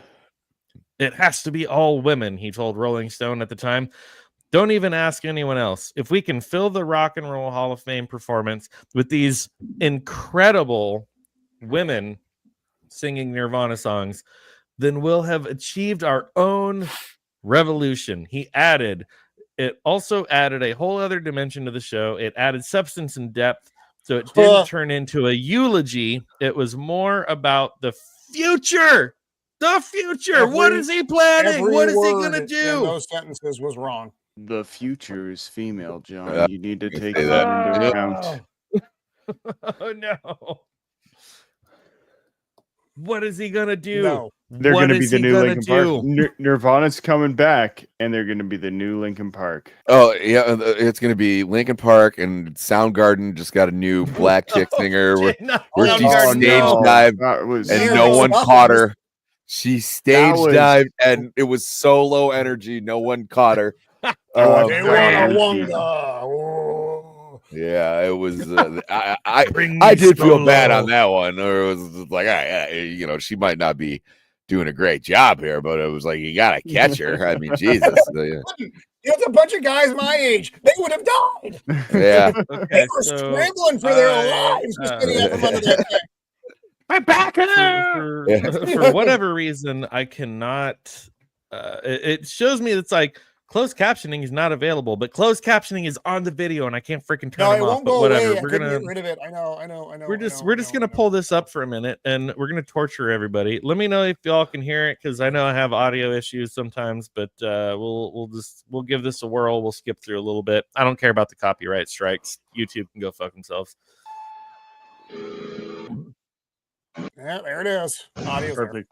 it has to be all women," he told Rolling Stone at the time. "Don't even ask anyone else. If we can fill the Rock and Roll Hall of Fame performance with these incredible women singing Nirvana songs, then we'll have achieved our own revolution." He added, it also added a whole other dimension to the show. It added substance and depth. So it didn't turn into a eulogy. It was more about the future. The future. What is he planning? What is he going to do? Those sentences was wrong. The future is female, John. You need to take that into account. Oh, no. What is he going to do? No. They're going to be the new Linkin Park. Nirvana's coming back, and they're going to be the new Linkin Park. Oh, yeah. It's going to be Linkin Park, and Soundgarden just got a new black chick singer where she stage dived, and no one caught her. She stage dived, and it was so low energy, no one caught her. Yeah, it was. I did feel bad on that one, or it was just like, she might not be doing a great job here, but it was like you gotta catch her. I mean, Jesus. It's a bunch of guys my age. They would have died. Yeah, they were scrambling for their lives just getting out from under that thing. I'm back for whatever reason, I cannot. It shows me it's like closed captioning is not available, but closed captioning is on the video, and I can't freaking turn it off. But whatever, we're gonna get rid of it. I know. We're just gonna pull this up for a minute, and we're gonna torture everybody. Let me know if y'all can hear it, because I know I have audio issues sometimes. But we'll give this a whirl. We'll skip through a little bit. I don't care about the copyright strikes. YouTube can go fuck themselves. Yeah, there it is. Audio's perfect.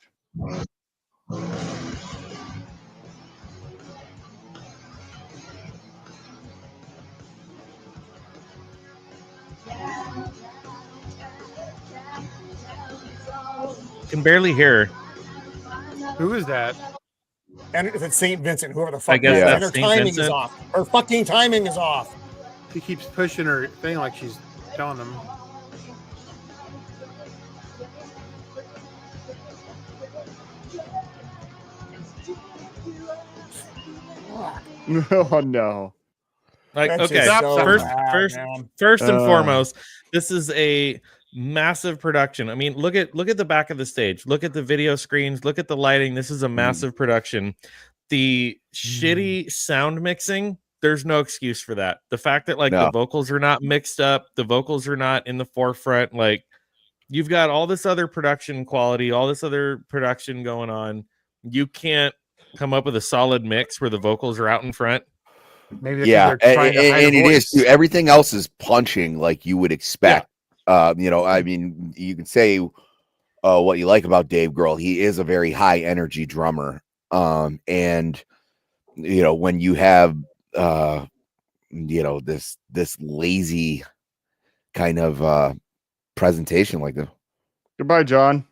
Can barely hear. Who is that? And it's St. Vincent, whoever the fuck. I guess that is. that's And her St. timing Vincent. is off. Her fucking timing is off. She keeps pushing her thing like she's telling them. Oh no. Like, That's okay, just so first, bad, first, man. first and Uh. foremost, this is a massive production. I mean, look at the back of the stage. Look at the video screens. Look at the lighting. This is a massive production. The shitty sound mixing, there's no excuse for that. The fact that like No. the vocals are not mixed up, the vocals are not in the forefront. Like, you've got all this other production quality, all this other production going on. You can't come up with a solid mix where the vocals are out in front. Maybe that's Yeah, what they're trying to hide and a it is voice. too. Everything else is punching like you would expect. You know, I mean, you can say what you like about Dave Grohl. He is a very high energy drummer. And you know, when you have you know, this lazy kind of presentation like this. Goodbye, John.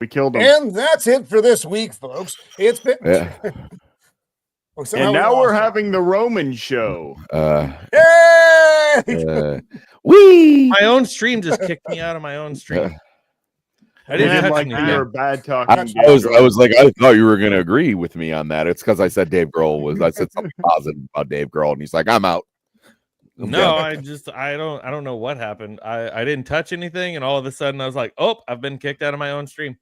We killed him. And that's it for this week, folks. It's been. Yeah. Oh, somehow And we now we're lost having the Roman show. it. Yay! Wee! My own stream just kicked me out of my own stream. I I didn't didn't touch like anything. you were bad I talking. was like, I thought you were going to agree with me on that. It's because I said Dave Grohl was. I said something positive about Dave Grohl, and he's like, I'm out. No, Okay. I don't know what happened. I didn't touch anything, and all of a sudden I was like, oh, I've been kicked out of my own stream.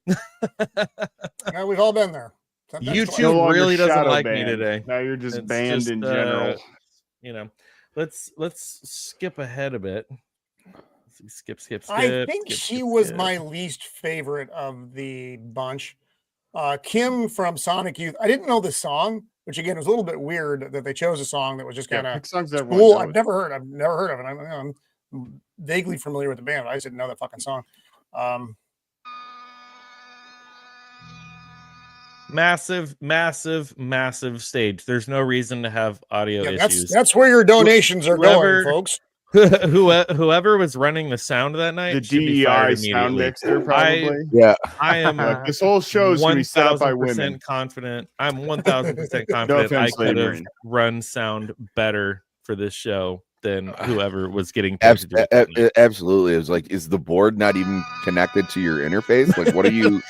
Now we've all been there. Sometimes YouTube No longer really doesn't shadow like me banned. today. Now you're just It's banned just, in general. You know, let's skip ahead a bit. Let's see, skip. I think skip, she skip, was skip. my least favorite of the bunch. Kim from Sonic Youth. I didn't know the song, which again was a little bit weird that they chose a song that was just kind Yeah, of pick songs everyone cool. knows. I've never heard of it. I'm vaguely familiar with the band, but I just didn't know that fucking song. Massive stage. There's no reason to have audio Yeah, issues. that's where your donations are Whoever- going, folks. Whoever was running the sound that night The should be fired DEI sound immediately. mixer, probably. Yeah. I am Like, this whole show is going to be set up by 1000% women. confident. I'm 1000% confident I offense, could have Lady. run sound better for this show than whoever was getting paid to do it that night. Absolutely. It was like, is the board not even connected to your interface? Like, what are you?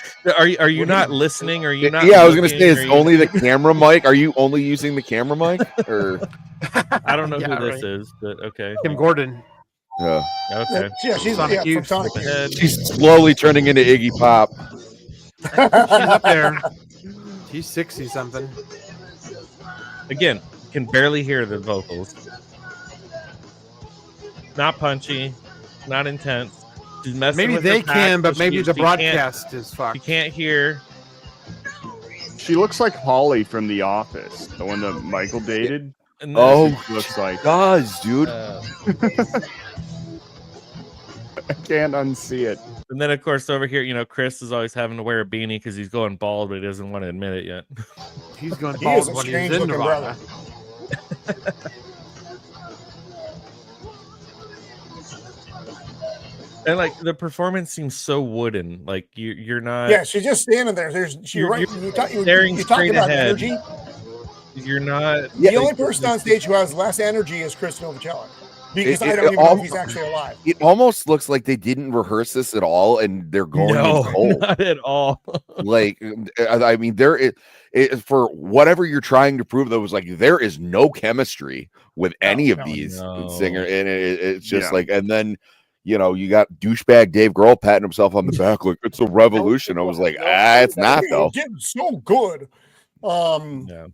Are you not listening? Are you not? Yeah, I was going to looking? say, Are it's you- only the camera mic. Are you only using the camera mic? Or I don't know Yeah, who this right. is, but okay. Kim Gordon. Okay. Yeah, she's Sonic from Youth. Sonic Skip Youth. ahead. she's slowly turning into Iggy Pop. She's up there. She's 60 something. Again, can barely hear the vocals. Not punchy, not intense. She's messing Maybe with they her pack, can, but so maybe she- the she can't- broadcast is You fucked. can't hear. She looks like Holly from The Office, the one that Michael dated. And Oh, She looks like. does, dude. I can't unsee it. and then of course over here, you know, Chris is always having to wear a beanie because he's going bald, but he doesn't want to admit it yet. He's going He is bald a when he's strange in looking Nirvana. And like the performance seems so wooden. Like you're not. Yeah, she's just standing there. You're You talk staring about straight ahead. energy. You're not. The only person on stage who has less energy is Chris Novoselic. Because I don't even know if he's actually alive. It almost looks like they didn't rehearse this at all, and they're going No, in cold. not at all. Like, I mean, for whatever you're trying to prove, there was like there is no chemistry with any of these singer, and it's just like, and then you know you got douchebag Dave Grohl patting himself on the back like it's a revolution. I was like, it's not though. Getting so good. Yeah.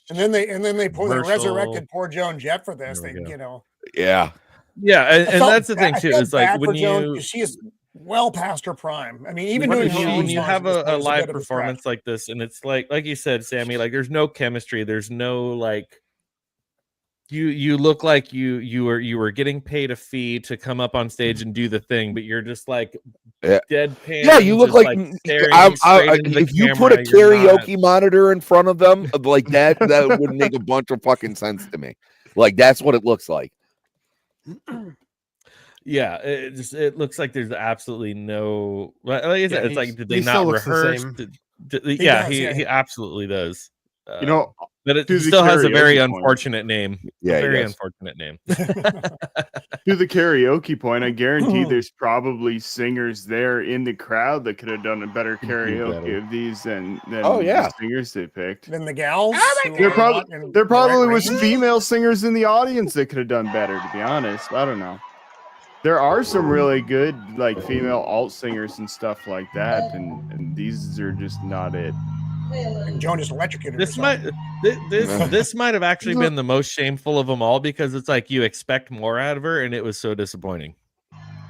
And then they they Commercial. resurrected poor Joan Jett for this. There They we go. you know. Yeah, Yeah, I and felt that's the thing bad- I too. felt Is like bad for when Joan you 'cause she is well past her prime. I mean, even when doing her own you songs have at this a point is live bit of a stretch. performance like this, and it's like you said, Sammy, like there's no chemistry. There's no like you look like you were getting paid a fee to come up on stage and do the thing, but you're just like Yeah. deadpan. yeah. You look just, like staring straight into the if you put a camera, you're not- karaoke monitor in front of them like that, that would make a bunch of fucking sense to me. Like that's what it looks like. Yeah, it looks like there's absolutely no. Like I said, it's like did they he still not looks the rehearse? same. Yeah, does, he absolutely does. You know, but it to the still has a very karaoke point. unfortunate name. Yeah, a he very does. unfortunate name. To the karaoke point, I guarantee there's probably singers there in the crowd that could have done a better karaoke of these than the singers they picked. Then the gals. There probably was female singers in the audience that could have done better, to be honest. I don't know. There are some really good like female alt singers and stuff like that, and these are just not it. And Joan just electrocuted This herself. this might have actually been the most shameful of them all, because it's like you expect more out of her, and it was so disappointing.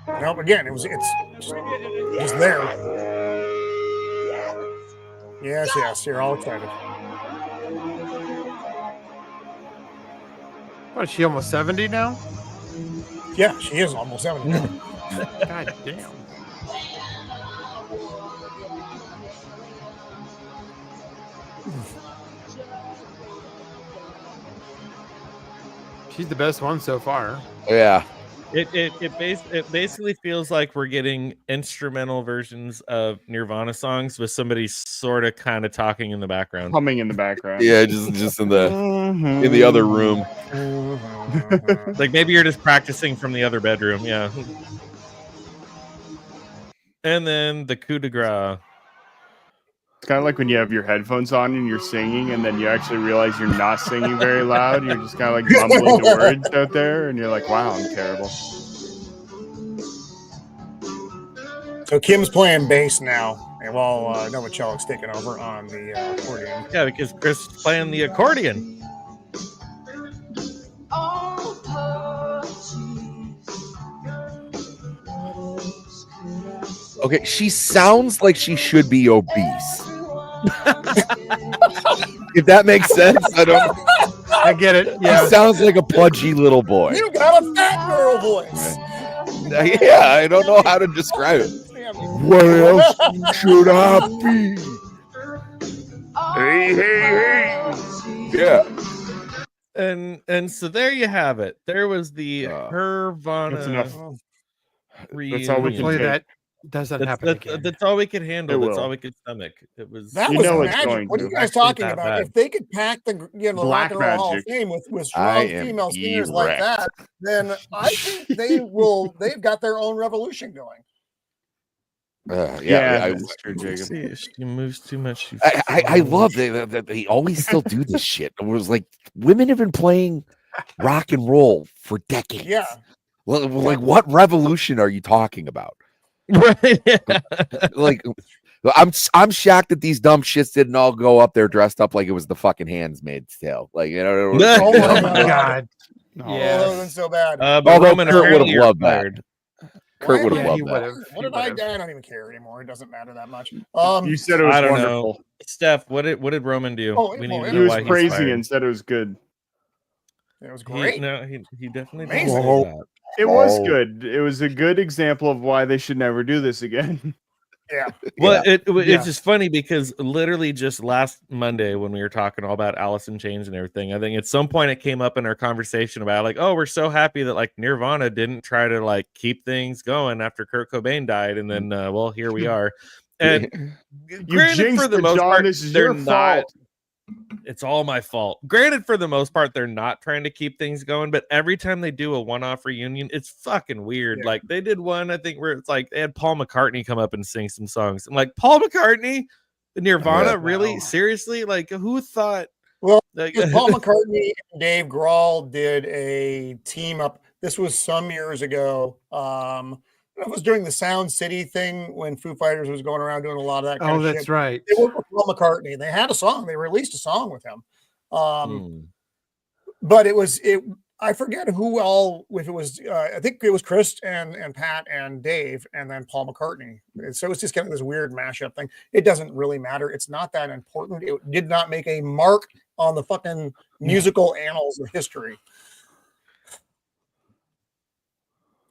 No, again, it's just there. Yes, you're all excited. What is she, almost 70 now? Yeah, she is almost 70. God damn. She's the best one so far. Yeah. It basically feels like we're getting instrumental versions of Nirvana songs with somebody sort of kind of talking in the background. Humming in the background. Yeah, just in the other room. Like maybe you're just practicing from the other bedroom, yeah. And then the coup de grace. It's kind of like when you have your headphones on and you're singing, and then you actually realize you're not singing very loud. You're just kind of like mumbling the words out there, and you're like, "Wow, I'm terrible." So Kim's playing bass now, and while Novacellic's taking over on the accordion. Yeah, because Chris is playing the accordion. Okay, she sounds like she should be obese. If that makes sense, I get it. Yeah, she sounds like a pudgy little boy. You got a fat girl voice. Yeah, I don't know how to describe it. Where else should I be? Hey. Yeah. And so there you have it. There was the Nirvana. That's enough. Reunion. That's all we can Hopefully take. that doesn't happen again. That's all we could handle. It That's will. all we could stomach. It was. That You was know it's magic. going What are you to. guys Actually talking that about? bad. If they could pack the Black Rock and Roll Hall of magic. Fame with I strong am female singers like erect. that, then I think they've got their own revolution going. Yeah, that's true, Jacob. See, she moves too much. I love that they always still do this shit. It was like women have been playing rock and roll for decades. Yeah. Well, like what revolution are you talking about? Right. Like I'm shocked that these dumb shits didn't all go up there dressed up like it was the fucking Handmaid's Tale. Like, you know, Oh Oh my my God. Oh, Yeah. that wasn't so bad. But although Roman Kurt would apparently have loved that. retired. Kurt would Why have am I- he loved that. would've. What He did I? would've. I don't even care anymore. It doesn't matter that much. You said it was I don't wonderful. know. Steph, what did Roman do? Oh, We well, need to he know He was why he's praising fired. it and said it was good. It was great. He definitely Amazing. did say that. It was Oh. good. It was a good example of why they should never do this again. Yeah. Well, Yeah. it's just funny because literally just last Monday when we were talking all about Alice in Chains and everything, I think at some point it came up in our conversation about like, oh, we're so happy that like Nirvana didn't try to like keep things going after Kurt Cobain died, and then well, here we are. And granted, jinxed for the it, most John. part, This is they're your not. fault. It's all my fault. Granted, for the most part, they're not trying to keep things going, but every time they do a one-off reunion, it's fucking weird. Yeah. Like they did one, I think, where it's like they had Paul McCartney come up and sing some songs. I'm like, Paul McCartney, Nirvana, Yeah. really? Wow. Seriously? Like, who thought? Well, Like, Paul McCartney and Dave Grohl did a team up. This was some years ago. It was during the Sound City thing when Foo Fighters was going around doing a lot of that kind Oh, of that's shit. right. They worked with Paul McCartney. They had a song. They released a song with him. But it was I forget who all. If it was, I think it was Chris and Pat and Dave, and then Paul McCartney. So it's just kind of this weird mashup thing. It doesn't really matter. It's not that important. It did not make a mark on the fucking musical annals of history.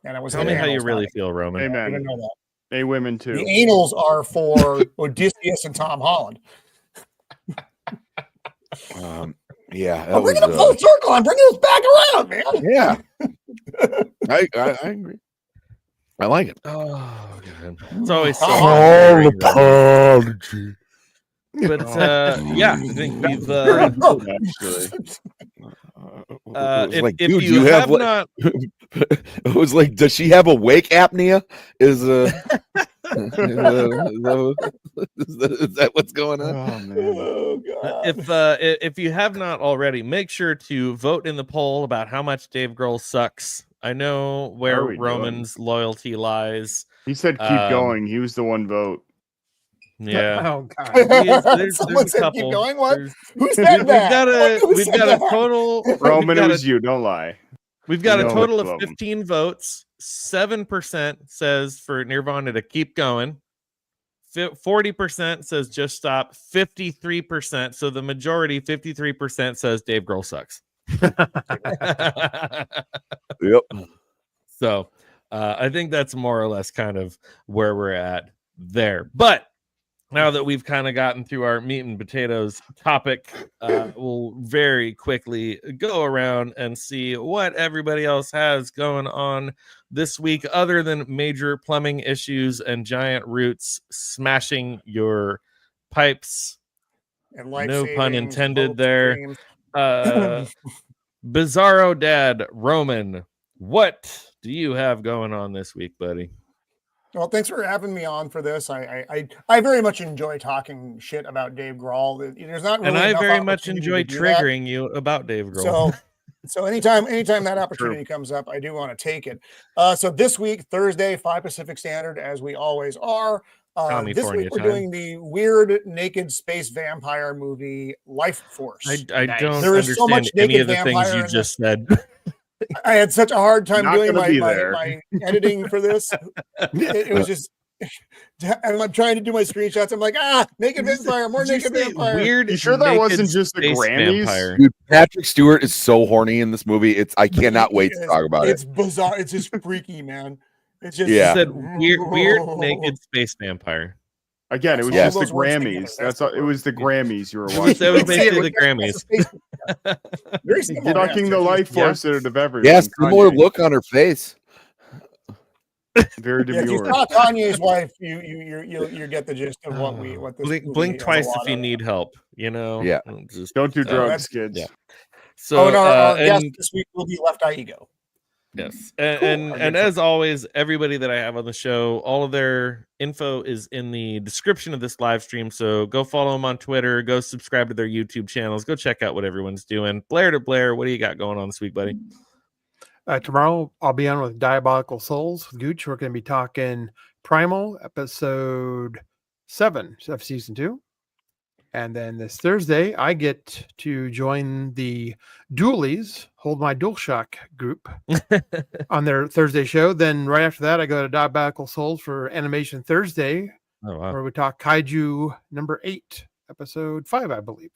And it was. Tell me how you really feel, Roman. I Amen. didn't know that. Hey, women too. The anals are for Odysseus and Tom Holland. Yeah, that I'm was, bringing it full circle. I'm bringing us back around, man. yeah. I agree. I like it. Oh, God. It's always so Oh, frustrating. apology. But yeah, I think we've Pretty good, actually. It was like, if dude, you have like, not it was like, does she have awake apnea? Is that what's going on? Oh man. Oh, God. if you have not already, make sure to vote in the poll about how much Dave Grohl sucks. I know How where are we doing? Roman's loyalty lies. He said keep going. He was the one vote. Yeah. Oh God. There's Someone a said couple. keep going. What? There's- Who said we've that? got Who we've said got a that? total Roman, got it a- was you. Don't lie. We've got We a know total both of of 'em. 15 votes. 7% says for Nirvana to keep going. 40% says just stop. 53%, so the majority, 53% says Dave Grohl sucks. Yep. So I think that's more or less kind of where we're at there. But now that we've kind of gotten through our meat and potatoes topic, we'll very quickly go around and see what everybody else has going on this week, other than major plumbing issues and giant roots smashing your pipes. And No pun life-saving intended hopes, there. dreams. Bizarro Dad Roman, what do you have going on this week, buddy? Well, thanks for having me on for this. I very much enjoy talking shit about Dave Grohl. There's not really And I enough very much opportunity enjoy to do that. triggering you about Dave Grohl. So anytime that opportunity comes up, I do want to take it. So this week, Thursday, 5 Pacific Standard, as we always are. This California week we're time. doing the weird naked space vampire movie Life Force. I Nice. don't There is so much understand any naked of the things vampire you in just said. I had such a hard time Not doing gonna be my there. editing for this. It was just, and I'm trying to do my screenshots. I'm like, naked vampire, more Did you naked say vampire. weird. You sure that naked wasn't just the space Grammys? vampire? Dude, Patrick Stewart is so horny in this movie. I cannot wait to talk about it. It's bizarre. It's just freaky, man. It's just You Yeah. said weird naked space vampire. Again, it was Yes, just all the those words together. Grammys. That's It was the Grammys you were That watching. was basically the Grammys. Very similar, Knocking the yeah. life force out of everyone. Yes, similar Kanye. look on her face. Very Yeah, if you demure. saw Kanye's wife, you get the gist of what this blink movie has a twice lot if you of. need help. You know. Yeah. Just, Don't do drugs, that's- kids. yeah. So Oh, and our guest and this week will be Left Eye Ego. yes, Cool. and as always, everybody that I have on the show, all of their info is in the description of this live stream. So go follow them on Twitter, go subscribe to their YouTube channels, go check out what everyone's doing. Blair to Blair, what do you got going on this week, buddy? Tomorrow I'll be on with Diabolical Souls with Gooch. We're going to be talking Primal episode 7 of season 2. And then this Thursday, I get to join the Dualies, Hold My DualShock group on their Thursday show. Then right after that, I go to Diabolical Souls for Animation Thursday, Oh wow, where we talk Kaiju number 8, episode 5, I believe.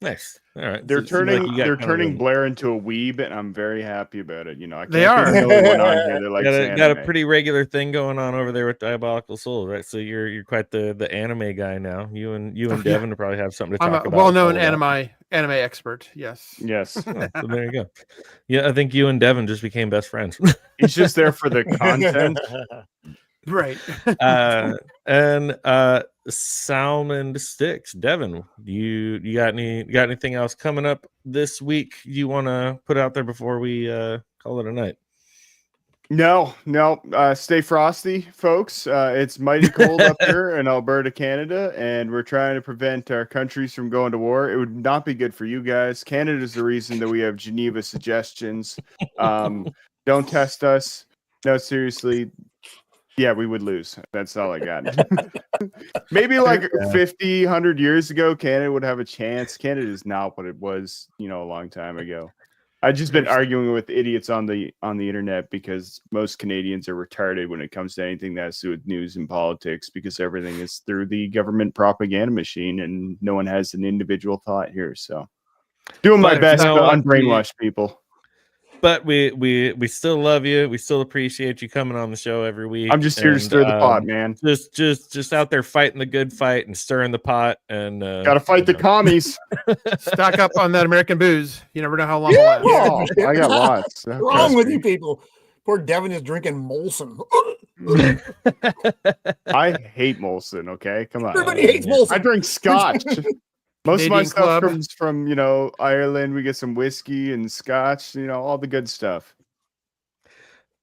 nice. All right, They're So it seems like you got they're kind of turning a- Blair into a weeb, and I'm very happy about it. You know, I can't They be are. the only one on here that likes got a anime. pretty regular thing going on over there with Diabolical Soul, right? So you're quite the anime guy now. You and Devon probably have something to I'm talk a about. well-known Follow up. anime expert. Yes. Yes, Oh, so there you go. Yeah, I think you and Devon just became best friends. he's just there for the content. Right. And Salmon Sticks, Devon, you got anything else coming up this week you want to put out there before we call it a night? No. Stay frosty, folks. It's mighty cold up here in Alberta, Canada, and we're trying to prevent our countries from going to war. It would not be good for you guys. Canada's the reason that we have Geneva suggestions. Don't test us. No, seriously. Yeah, we would lose. That's all I got. Maybe like 50, 100 years ago, Canada would have a chance. Canada is not what it was, a long time ago. I've just been arguing with idiots on the internet because most Canadians are retarded when it comes to anything that has to do with news and politics, because everything is through the government propaganda machine and no one has an individual thought here. So doing my But best you know to what? unbrainwash people. But we still love you. We still appreciate you coming on the show every week. I'm just here to stir the pot, man. Just out there fighting the good fight and stirring the pot, and Gotta fight the commies. Stock up on that American booze. You never know how long it'll last. Oh, I got lots. What's wrong with you people? Poor Devon is drinking Molson. I hate Molson. Okay, come on. Everybody hates Molson. I drink Scotch. Most of my Canadian stuff Club. comes from Ireland. We get some whiskey and Scotch. All the good stuff.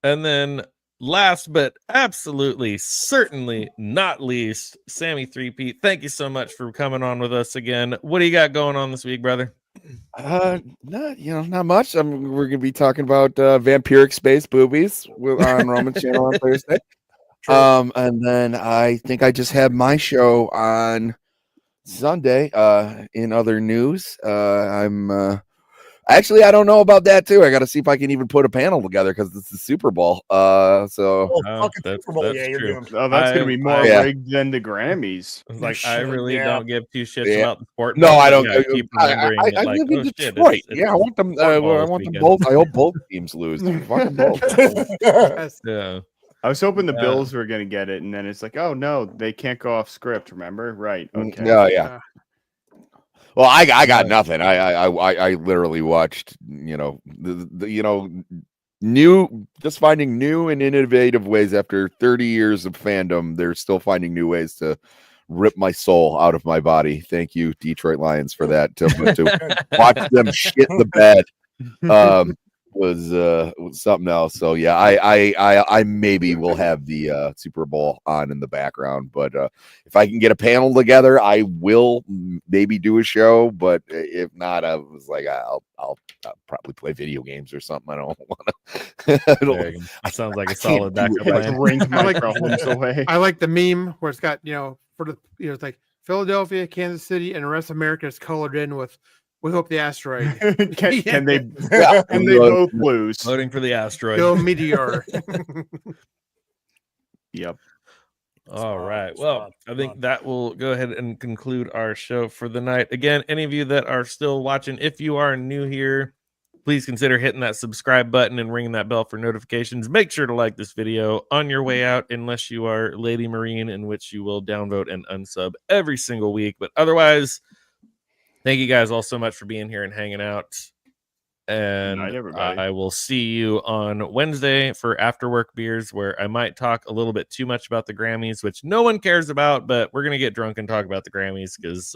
And then last but absolutely certainly not least, Sammy 3P, thank you so much for coming on with us again. What do you got going on this week, brother? Not much. We're gonna be talking about vampiric space boobies on Roman's channel on Thursday. And then I think I just had my show on Sunday. In other news, Actually, I don't know about that too. I got to see if I can even put a panel together because it's the Super Bowl. Fucking Super Bowl. That's Yeah, you're true. doing. Oh, that's gonna be more yeah. rigged than the Grammys. Like, I really don't give two shits Yeah. about the sport. No, but I don't. yeah, I keep remembering I that, like, live in oh, shit, Detroit. it's Yeah, I want them. I football want this them both. I hope both teams lose. Fucking both. Yes. Yeah. I was hoping the Bills were gonna get it, and then it's like, oh no, they can't go off script. Remember? Right? Okay. Yeah. Well, I got nothing. I literally watched, just finding new and innovative ways after 30 years of fandom. They're still finding new ways to rip my soul out of my body. Thank you, Detroit Lions, for that. To watch them shit the bed was something else. So yeah, I maybe will have the Super Bowl on in the background, but if I can get a panel together, I will maybe do a show. But if not, I was like, I'll probably play video games or something. I don't want to. That sounds like a solid backup Like plan. drink microphones away. I like the meme where it's got, it's like Philadelphia, Kansas City, and the rest of America is colored in with "We hope the asteroid." Can they both lose? Voting for the asteroid. Go meteor. Yep. All right. Well, I think that will go ahead and conclude our show for the night. Again, any of you that are still watching, if you are new here, please consider hitting that subscribe button and ringing that bell for notifications. Make sure to like this video on your way out, unless you are Lady Marine, in which you will downvote and unsub every single week. But otherwise, thank you guys all so much for being here and hanging out. And Good night, everybody. I will see you on Wednesday for After Work Beers, where I might talk a little bit too much about the Grammys, which no one cares about, but we're going to get drunk and talk about the Grammys because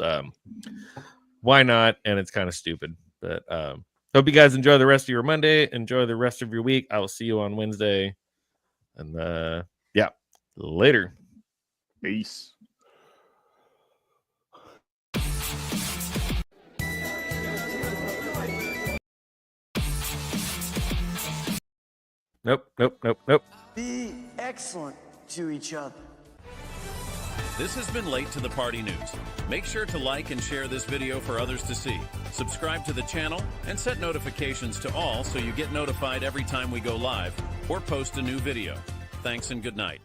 why not? And it's kind of stupid. But hope you guys enjoy the rest of your Monday. Enjoy the rest of your week. I will see you on Wednesday. And yeah, later. Peace. Nope. Be excellent to each other. This has been Late to the Party News. Make sure to like and share this video for others to see. Subscribe to the channel and set notifications to all so you get notified every time we go live or post a new video. Thanks and good night.